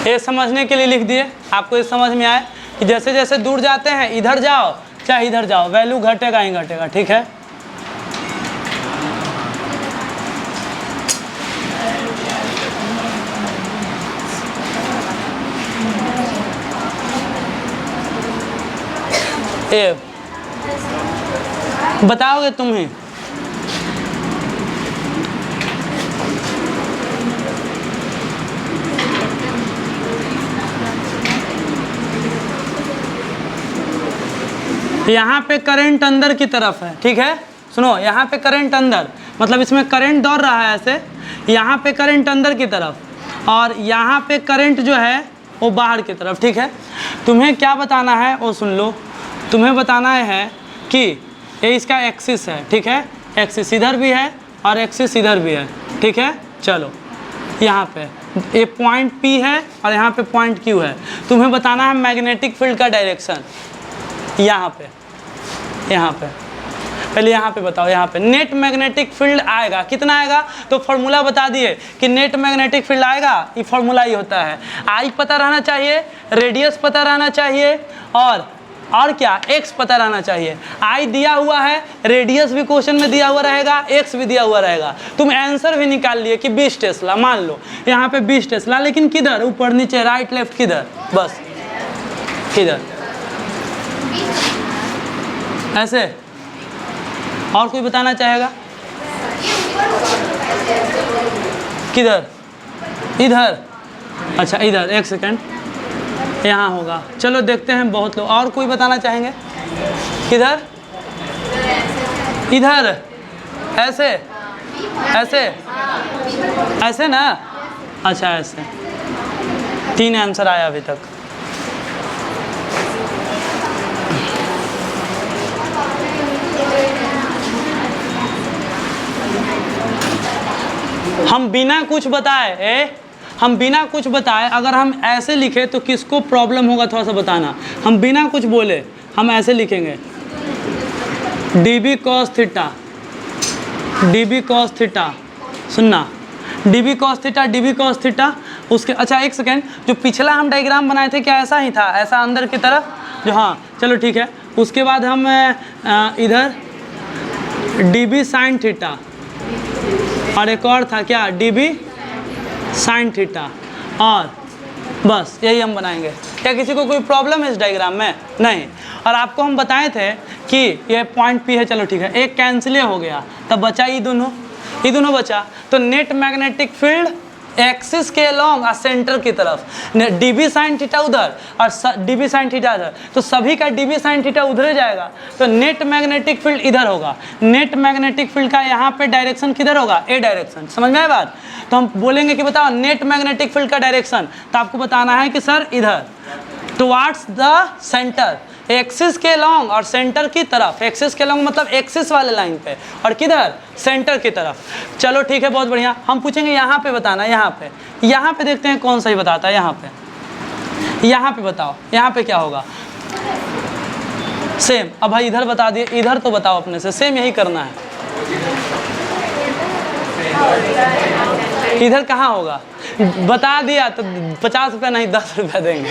ये समझने के लिए लिख दिए, आपको ये समझ में आए कि जैसे जैसे दूर जाते हैं इधर जाओ चाहे इधर जाओ वैल्यू घटेगा ही घटेगा। ठीक है, ये बताओगे तुम ही। यहाँ पे करंट अंदर की तरफ है, ठीक है, सुनो, यहाँ पे करंट अंदर मतलब इसमें करंट दौड़ रहा है ऐसे, यहाँ पे करंट अंदर की तरफ और यहाँ पे करंट जो है वो बाहर की तरफ। ठीक है, तुम्हें क्या बताना है वो सुन लो, तुम्हें बताना है कि ये इसका एक्सिस है, ठीक है, एक्सिस इधर भी है और एक्सिस इधर भी है, ठीक है। चलो यहाँ पे ये पॉइंट P है और यहाँ पे पॉइंट Q है। तुम्हें बताना है मैग्नेटिक फील्ड का डायरेक्शन। यहाँ पे पहले यहाँ पे बताओ, यहाँ पे नेट मैग्नेटिक फील्ड आएगा, कितना आएगा? तो फॉर्मूला बता दिए कि नेट मैग्नेटिक फील्ड आएगा, ये फॉर्मूला ही होता है। आई पता रहना चाहिए, रेडियस पता रहना चाहिए और क्या, एक्स पता रहना चाहिए। आई दिया हुआ है, रेडियस भी क्वेश्चन में दिया हुआ रहेगा, एक्स भी दिया हुआ रहेगा। तुम आंसर भी निकाल लिए कि 20 टेस्ला, मान लो यहाँ पे 20 टेस्ला, लेकिन किधर, ऊपर नीचे राइट लेफ्ट किधर, बस किधर, ऐसे। और कोई बताना चाहेगा? किधर, इधर, अच्छा इधर, एक सेकंड, यहाँ होगा। चलो देखते हैं बहुत लोग। और कोई बताना चाहेंगे? किधर, इधर, ऐसे, ऐसे, ऐसे ना, अच्छा ऐसे। 3 आंसर आया अभी तक। हम बिना कुछ बताए अगर हम ऐसे लिखे तो किसको प्रॉब्लम होगा, थोड़ा सा बताना। हम बिना कुछ बोले हम ऐसे लिखेंगे dB cos theta, dB cos theta, सुनना, dB cos थीटा। उसके अच्छा एक सेकेंड, जो पिछला हम डायग्राम बनाए थे क्या ऐसा ही था, ऐसा अंदर की तरफ जो, हाँ चलो ठीक है। उसके बाद हम इधर dB sin थीटा और एक और था क्या, dB sin थीटा, और बस यही हम बनाएंगे। क्या किसी को कोई प्रॉब्लम है इस डायग्राम में? नहीं। और आपको हम बताए थे कि ये पॉइंट P है, चलो ठीक है, एक कैंसिल हो गया, तब बचा ये दोनों बचा। तो नेट मैग्नेटिक फील्ड एक्सिस के अलोंग और सेंटर की तरफ, dB sin थीटा उधर और dB sin थीटा इधर, तो सभी का dB sin थीटा उधर जाएगा, तो नेट मैग्नेटिक फील्ड इधर होगा। नेट मैग्नेटिक फील्ड का यहाँ पे डायरेक्शन किधर होगा, ए डायरेक्शन। समझ में आए बात? तो हम बोलेंगे कि बताओ नेट मैग्नेटिक फील्ड का डायरेक्शन, तो आपको बताना है कि सर इधर टुवार्ड्स द सेंटर, एक्सिस के लॉन्ग और सेंटर की तरफ। एक्सिस के लॉन्ग मतलब एक्सिस वाले लाइन पे, और किधर, सेंटर की तरफ। चलो ठीक है, बहुत बढ़िया। हम पूछेंगे यहाँ पे बताना, यहाँ पे देखते हैं कौन सही बताता है। यहाँ पे बताओ, यहाँ पे क्या होगा, सेम। अब भाई इधर बता दिए, इधर तो बताओ अपने से, सेम यही करना है। इधर कहाँ होगा, बता दिया तो 50 रुपया नहीं 10 रुपया देंगे।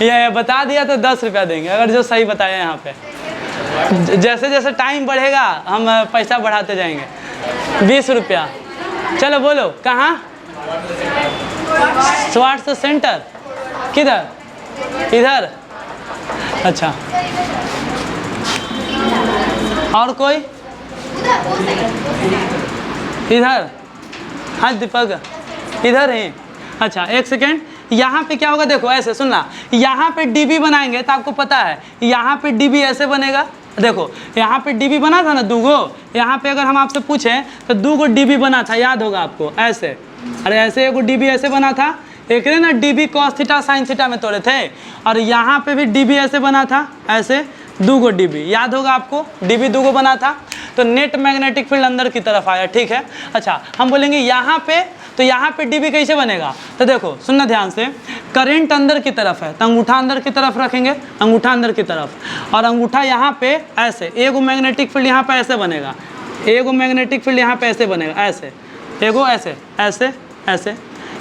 ये बता दिया तो 10 रुपया देंगे अगर जो सही बताया। यहाँ पे जैसे जैसे टाइम बढ़ेगा हम पैसा बढ़ाते जाएंगे। 20 रुपया। चलो बोलो कहाँ, स्वाट से सेंटर, किधर, इधर, अच्छा। और कोई इधर, हाँ दीपक इधर ही, अच्छा एक सेकेंड। यहाँ पे क्या होगा, देखो ऐसे सुनना, यहाँ पे dB बनाएंगे तो आपको पता है यहाँ पे dB ऐसे बनेगा। देखो यहाँ पे dB बना था ना, 2 गो। यहाँ पे अगर हम आपसे पूछें तो 2 गो dB बना था, याद होगा आपको, ऐसे। अरे ऐसे एगो dB ऐसे बना था, एक ना dB cos theta sin theta में तोड़े थे, और यहाँ पे भी dB ऐसे बना था, ऐसे 2 गो dB, याद होगा आपको, dB 2 गो बना था। तो नेट मैग्नेटिक फील्ड अंदर की तरफ आया, ठीक है। अच्छा हम बोलेंगे यहाँ पे, तो यहाँ पे dB कैसे बनेगा, तो देखो सुनना ध्यान से, करंट अंदर की तरफ है तो अंगूठा अंदर की तरफ रखेंगे, अंगूठा अंदर की तरफ, और अंगूठा यहाँ पे ऐसे, एगो मैग्नेटिक फील्ड यहाँ पे ऐसे बनेगा, एगो मैग्नेटिक फील्ड यहाँ पे ऐसे बनेगा, ऐसे एगो ऐसे ऐसे ऐसे,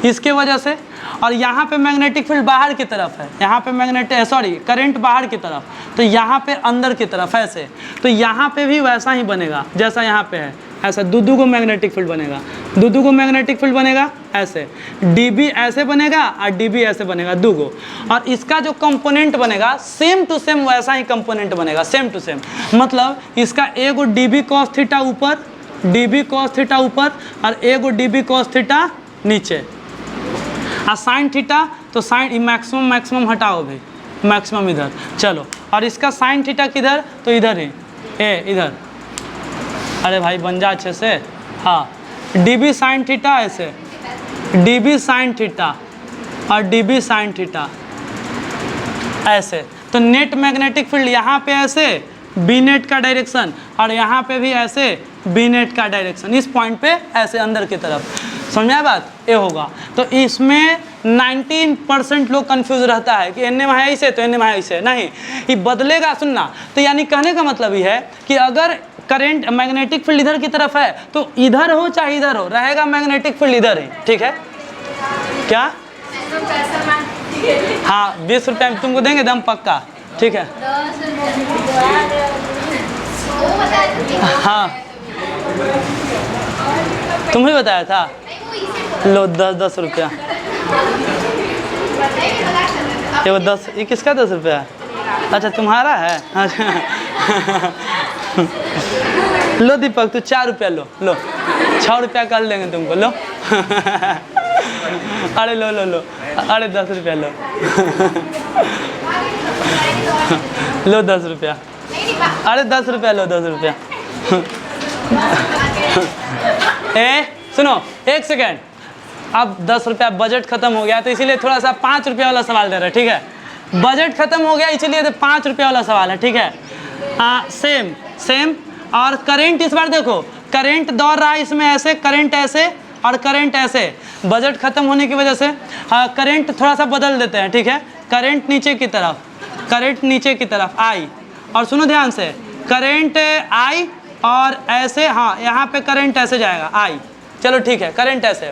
इसके वजह से। और यहाँ पे मैग्नेटिक फील्ड बाहर की तरफ है, यहाँ पे करंट बाहर की तरफ, तो यहाँ पे अंदर की तरफ ऐसे, तो यहाँ पे भी वैसा ही बनेगा जैसा यहाँ पे है, ऐसा 2 गो मैग्नेटिक फील्ड बनेगा, 2 गो मैग्नेटिक फील्ड बनेगा ऐसे, dB ऐसे बनेगा और dB ऐसे बनेगा 2 गो। और इसका जो कंपोनेंट बनेगा सेम टू सेम वैसा ही कंपोनेंट बनेगा, सेम टू सेम। मतलब इसका एगो dB cos थीटा ऊपर, dB cos थीटा ऊपर, और एगो dB cos थीटा नीचे। और साइन थीटा, तो साइन मैक्सिमम हटाओ भाई, मैक्सिमम इधर। चलो और इसका साइन थीटा किधर, तो इधर ही, इधर। अरे भाई बन जा अच्छे से, हाँ dB साइन थीटा ऐसे, dB साइन थीटा और dB साइन थीटा ऐसे। तो नेट मैग्नेटिक फील्ड यहाँ पे ऐसे, बी नेट का डायरेक्शन, और यहाँ पे भी ऐसे बी नेट का डायरेक्शन, इस पॉइंट पे ऐसे अंदर की तरफ। समझा बात? ये होगा। तो इसमें 19% लोग कंफ्यूज रहता है कि एन में है ऐसे तो एन में है ऐसे, नहीं, ये बदलेगा। सुनना, तो यानी कहने का मतलब ये है कि अगर करंट मैग्नेटिक फील्ड इधर की तरफ है तो इधर हो चाहे इधर हो, रहेगा मैग्नेटिक फील्ड इधर ही। ठीक है क्या? हाँ, 20 रुपये में तुमको देंगे दम पक्का। ठीक है हाँ, तुम्हें बताया था। लो 10 रुपया, ये वो 10, ये किसका 10 रुपया है? अच्छा तुम्हारा है। अच्छा लो दीपक तू 4 रुपया लो, लो 6 रुपया कर लेंगे तुमको, लो। अरे लो लो लो, अरे 10 रुपया लो। लो 10 रुपया, अरे 10 रुपया लो, 10 रुपया। सुनो एक सेकेंड, अब 10 रुपया बजट खत्म हो गया तो इसीलिए थोड़ा सा 5 रुपया वाला सवाल दे रहे हैं। ठीक है, बजट खत्म हो गया इसलिए तो 5 रुपया वाला सवाल है। ठीक है, सेम सेम। और करंट इस बार देखो, करंट दौड़ रहा है इसमें ऐसे, करंट ऐसे और करंट ऐसे। बजट खत्म होने की वजह से करंट थोड़ा सा बदल देते हैं। ठीक है, करंट नीचे की तरफ, करंट नीचे की तरफ आई, और सुनो ध्यान से, करंट आई और ऐसे, हाँ यहाँ पे करंट ऐसे जाएगा आई। चलो ठीक है, करंट ऐसे,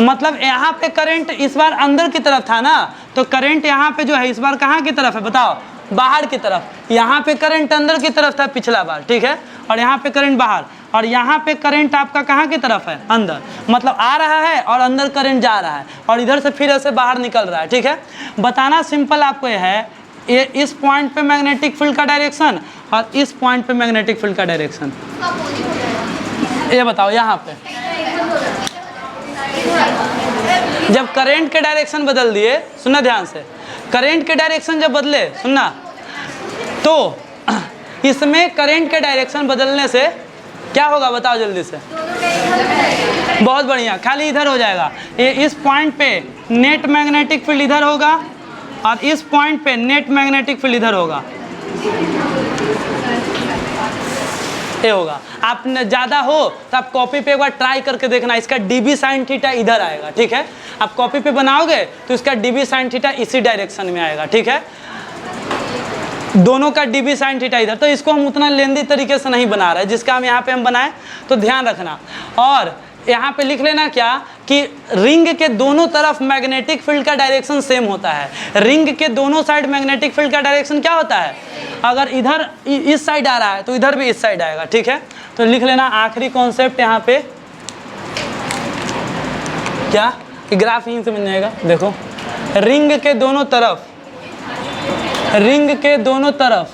मतलब यहाँ पे करंट इस बार अंदर की तरफ था ना, तो करंट यहाँ पे जो है इस बार कहाँ की तरफ है बताओ? बाहर की तरफ। यहाँ पे करंट अंदर की तरफ था पिछला बार। ठीक है, और यहाँ पे करंट बाहर, और यहाँ पे करंट आपका कहाँ की तरफ है? अंदर। मतलब आ रहा है और अंदर करंट जा रहा है, और इधर से फिर ऐसे बाहर निकल रहा है। ठीक है, बताना सिंपल आपको ये है, ये इस पॉइंट पे मैग्नेटिक फील्ड का डायरेक्शन और इस पॉइंट पे मैग्नेटिक फील्ड का डायरेक्शन, ये बताओ। यहाँ पे जब करंट के डायरेक्शन बदल दिए, सुनना ध्यान से, करंट के डायरेक्शन जब बदले, सुनना, तो इसमें करंट के डायरेक्शन बदलने से क्या होगा बताओ जल्दी से? बहुत बढ़िया, खाली इधर हो जाएगा। ये इस पॉइंट पे नेट मैग्नेटिक फील्ड इधर होगा और इस पॉइंट पे नेट मैग्नेटिक फील्ड इधर होगा, ये होगा। आप ज़्यादा हो तो आप कॉपी पे एक बार ट्राई करके देखना, इसका डीबी साइन थीटा इधर आएगा। ठीक है, आप कॉपी पे बनाओगे तो इसका डीबी साइन थीटा इसी डायरेक्शन में आएगा। ठीक है, दोनों का डीबी साइन थीटा इधर। तो इसको हम उतना लेंदी तरीके से नहीं बना रहे, जिसका हम यहाँ पे हम बनाए तो ध्यान रखना। और यहाँ पे लिख लेना क्या कि रिंग के दोनों तरफ मैग्नेटिक फील्ड का डायरेक्शन सेम होता है। रिंग के दोनों साइड मैग्नेटिक फील्ड का डायरेक्शन क्या होता है? अगर इधर इस साइड आ रहा है तो इधर भी इस साइड आएगा। ठीक है, तो लिख लेना आखिरी कॉन्सेप्ट यहाँ पे क्या, ग्राफ यहीं से बन जाएगा। देखो, रिंग के दोनों तरफ, रिंग के दोनों तरफ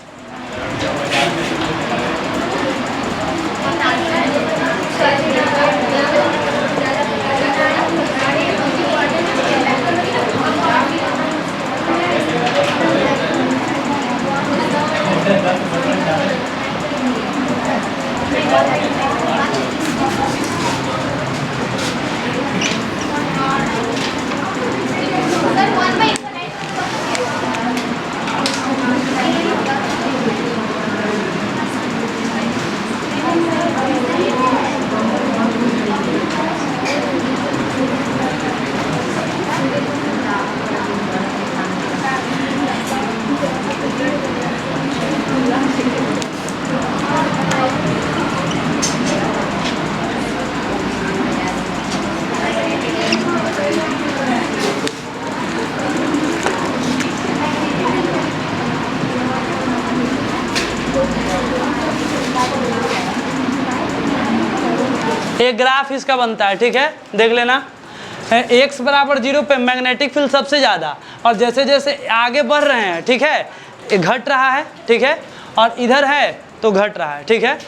एक ग्राफ इसका बनता है। ठीक है, देख लेना, x बराबर 0 पे मैग्नेटिक फील्ड सबसे ज़्यादा, और जैसे जैसे आगे बढ़ रहे हैं, ठीक है, ये घट रहा है। ठीक है, और इधर है तो घट रहा है। ठीक है,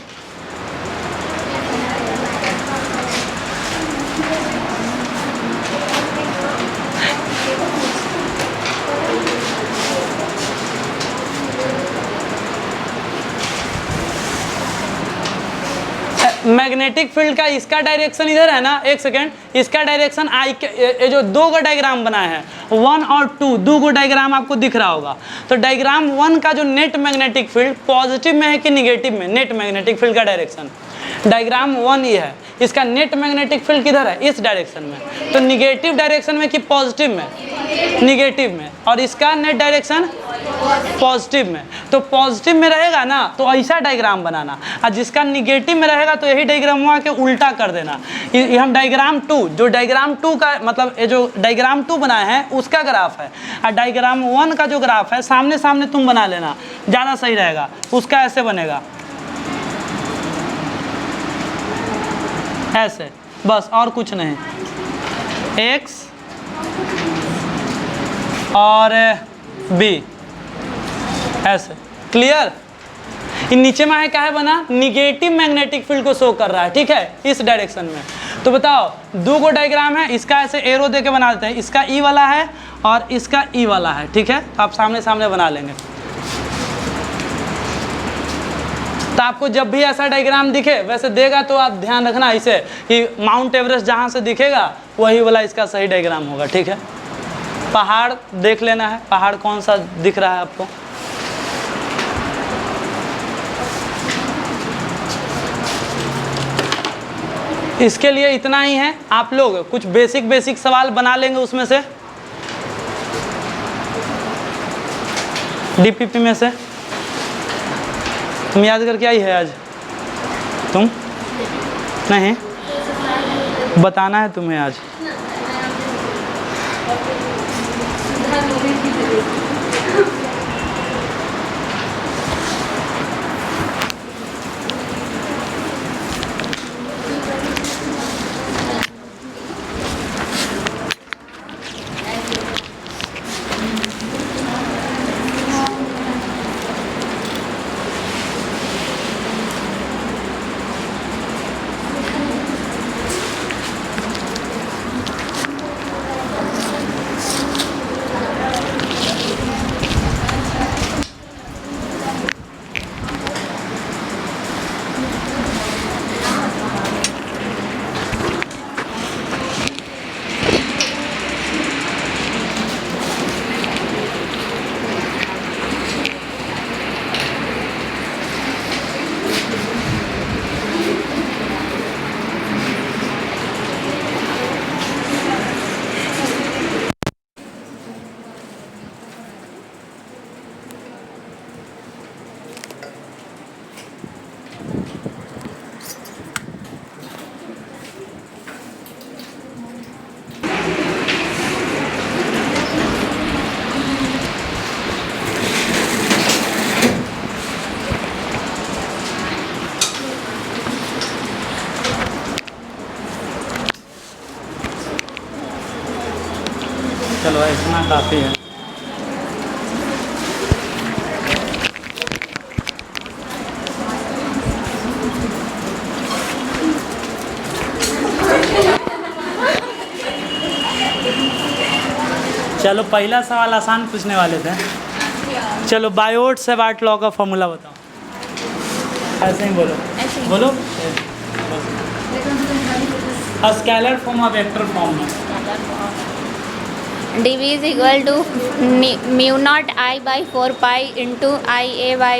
मैग्नेटिक फील्ड का इसका डायरेक्शन इधर है ना, एक सेकेंड, इसका डायरेक्शन आई के, ये जो दो गो डायग्राम बनाए हैं 1 और 2, दो गो डायग्राम आपको दिख रहा होगा। तो डायग्राम 1 का जो नेट मैग्नेटिक फील्ड पॉजिटिव में है कि निगेटिव में, नेट मैग्नेटिक फील्ड का डायरेक्शन डायग्राम 1 ये है, इसका नेट मैग्नेटिक फील्ड किधर है, इस डायरेक्शन में। तो निगेटिव डायरेक्शन में कि पॉजिटिव में, निगेटिव में, और इसका नेट डायरेक्शन पॉजिटिव में। तो पॉजिटिव में रहेगा ना तो ऐसा डायग्राम बनाना, और जिसका निगेटिव में रहेगा तो यही डायग्राम हुआ के उल्टा कर देना। ये हम डायग्राम 2, जो डायग्राम 2 का मतलब ये जो डायग्राम 2 बनाए हैं उसका ग्राफ है, और डायग्राम 1 का जो ग्राफ है सामने सामने तुम बना लेना, ज़्यादा सही रहेगा। उसका ऐसे बनेगा, ऐसे, बस और कुछ नहीं, x और b, ऐसे, क्लियर। इन नीचे में है क्या है बना, निगेटिव मैग्नेटिक फील्ड को शो कर रहा है, ठीक है, इस डायरेक्शन में। तो बताओ दो गो डायग्राम है, इसका ऐसे एरो दे के बना देते हैं, इसका ई वाला है और इसका ई वाला है, ठीक है। तो आप सामने सामने बना लेंगे। तो आपको जब भी ऐसा डायग्राम दिखे, वैसे देगा तो आप ध्यान रखना इसे कि माउंट एवरेस्ट जहाँ से दिखेगा वही वाला इसका सही डायग्राम होगा, ठीक है। पहाड़ देख लेना है, पहाड़ कौन सा दिख रहा है आपको। इसके लिए इतना ही है, आप लोग कुछ बेसिक सवाल बना लेंगे उसमें से, डीपीपी में से। तुम याद करके आई है आज, तुम नहीं बताना है तुम्हें आज। चलो इतना काफ़ी है। चलो पहला सवाल आसान पूछने वाले थे। चलो बायोट-सेवार्ट लॉ का फॉर्मूला बताओ। ऐसे ही बोलो, बोलो। स्केलर फॉर्म और वेक्टर फॉर्म में dv is equal to mu naught I by 4 pi into IA by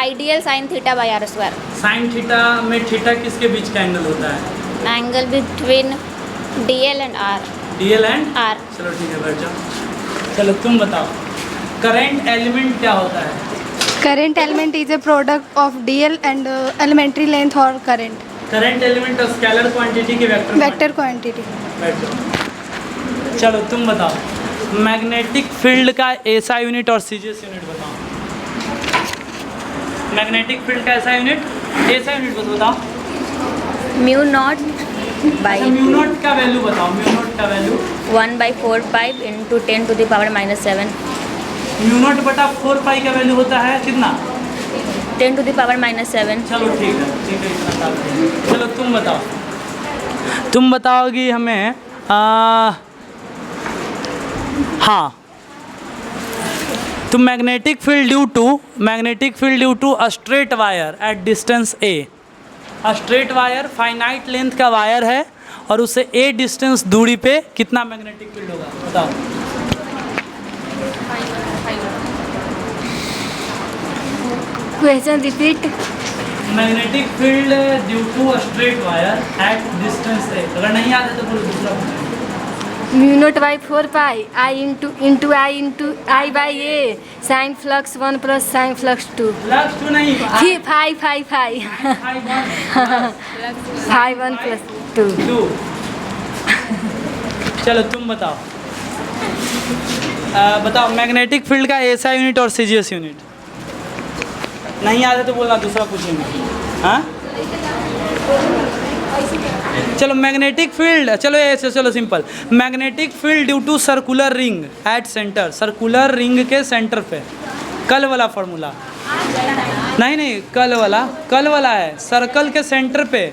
ideal sin theta by r square। Sine theta में थीटा किसके बीच का एंगल होता है? Angle between DL and R। DL and R। चलो ठीक है, बैठ जाओ। चलो तुम बताओ करंट एलिमेंट क्या होता है? Current element is a product of DL and elementary length or current। Current element और स्केलर क्वांटिटी के Vector quantity। बैठ जाओ। चलो तुम बताओ मैग्नेटिक फील्ड का ऐसा यूनिट और सीजीएस यूनिट बताओ। मैग्नेटिक फील्ड का ऐसा यूनिट, ऐसा यूनिट बस बताओ। mu naught by mu naught का वैल्यू बताओ। म्यू नॉट का value 1 by 4 pi into 10 to the power minus 7। Mu naught बटा 4 पाई का वैल्यू होता है कितना? 10 to the power minus 7। चलो ठीक है इतना काफी है। चलो तुम बताओगी हमें हाँ तो magnetic field due to a straight wire at distance A straight wire finite length का वायर है और उससे ए डिस्टेंस दूरी पे कितना मैग्नेटिक फील्ड होगा बताओ। Question repeat. Magnetic field due to straight wire at distance A, अगर नहीं आता तो बोलो दूसरा। Mu naught by 4 pi I into I by A sine flux 1 plus sine flux 2 plus 2 नहीं, फाइव 1 प्लस 2। 2। चलो तुम बताओ। बताओ मैग्नेटिक फील्ड का एसआई यूनिट और सीजीएस यूनिट। नहीं आता तो बोलना दूसरा पूछेंगे। हाँ चलो मैग्नेटिक फील्ड, चलो ऐसे, चलो simple. Magnetic field due to circular ring at centre, circular ring के सेंटर पे। कल वाला फॉर्मूला नहीं, कल वाला है सर्कल के सेंटर पे।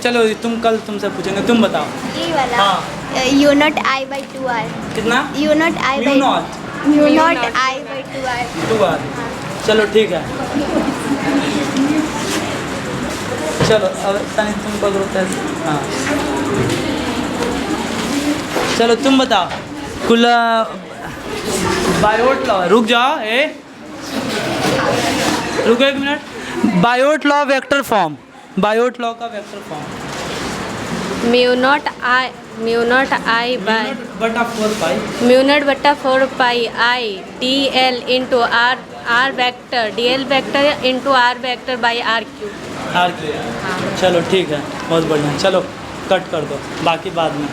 चलो तुम कल तुमसे पूछेंगे, तुम बताओ। ये वाला हाँ you not I by 2r, कितना? You not I mu by not mu naught I by 2r। 2r। चलो ठीक है। चलो अब तनी तुम पकड़ो कैसे। हाँ चलो तुम बताओ। कुल बायोट लॉ, रुक जाओ रुको 1 मिनट। Biot law vector form, Biot law का vector form. Mu naught I by बटा 4 पाई म्यू नॉट बट्टा 4 pi I D L into R vector D L vector into R vector by R cube. चलो ठीक है, बहुत बढ़िया। चलो cut कर दो, बाकी बाद में।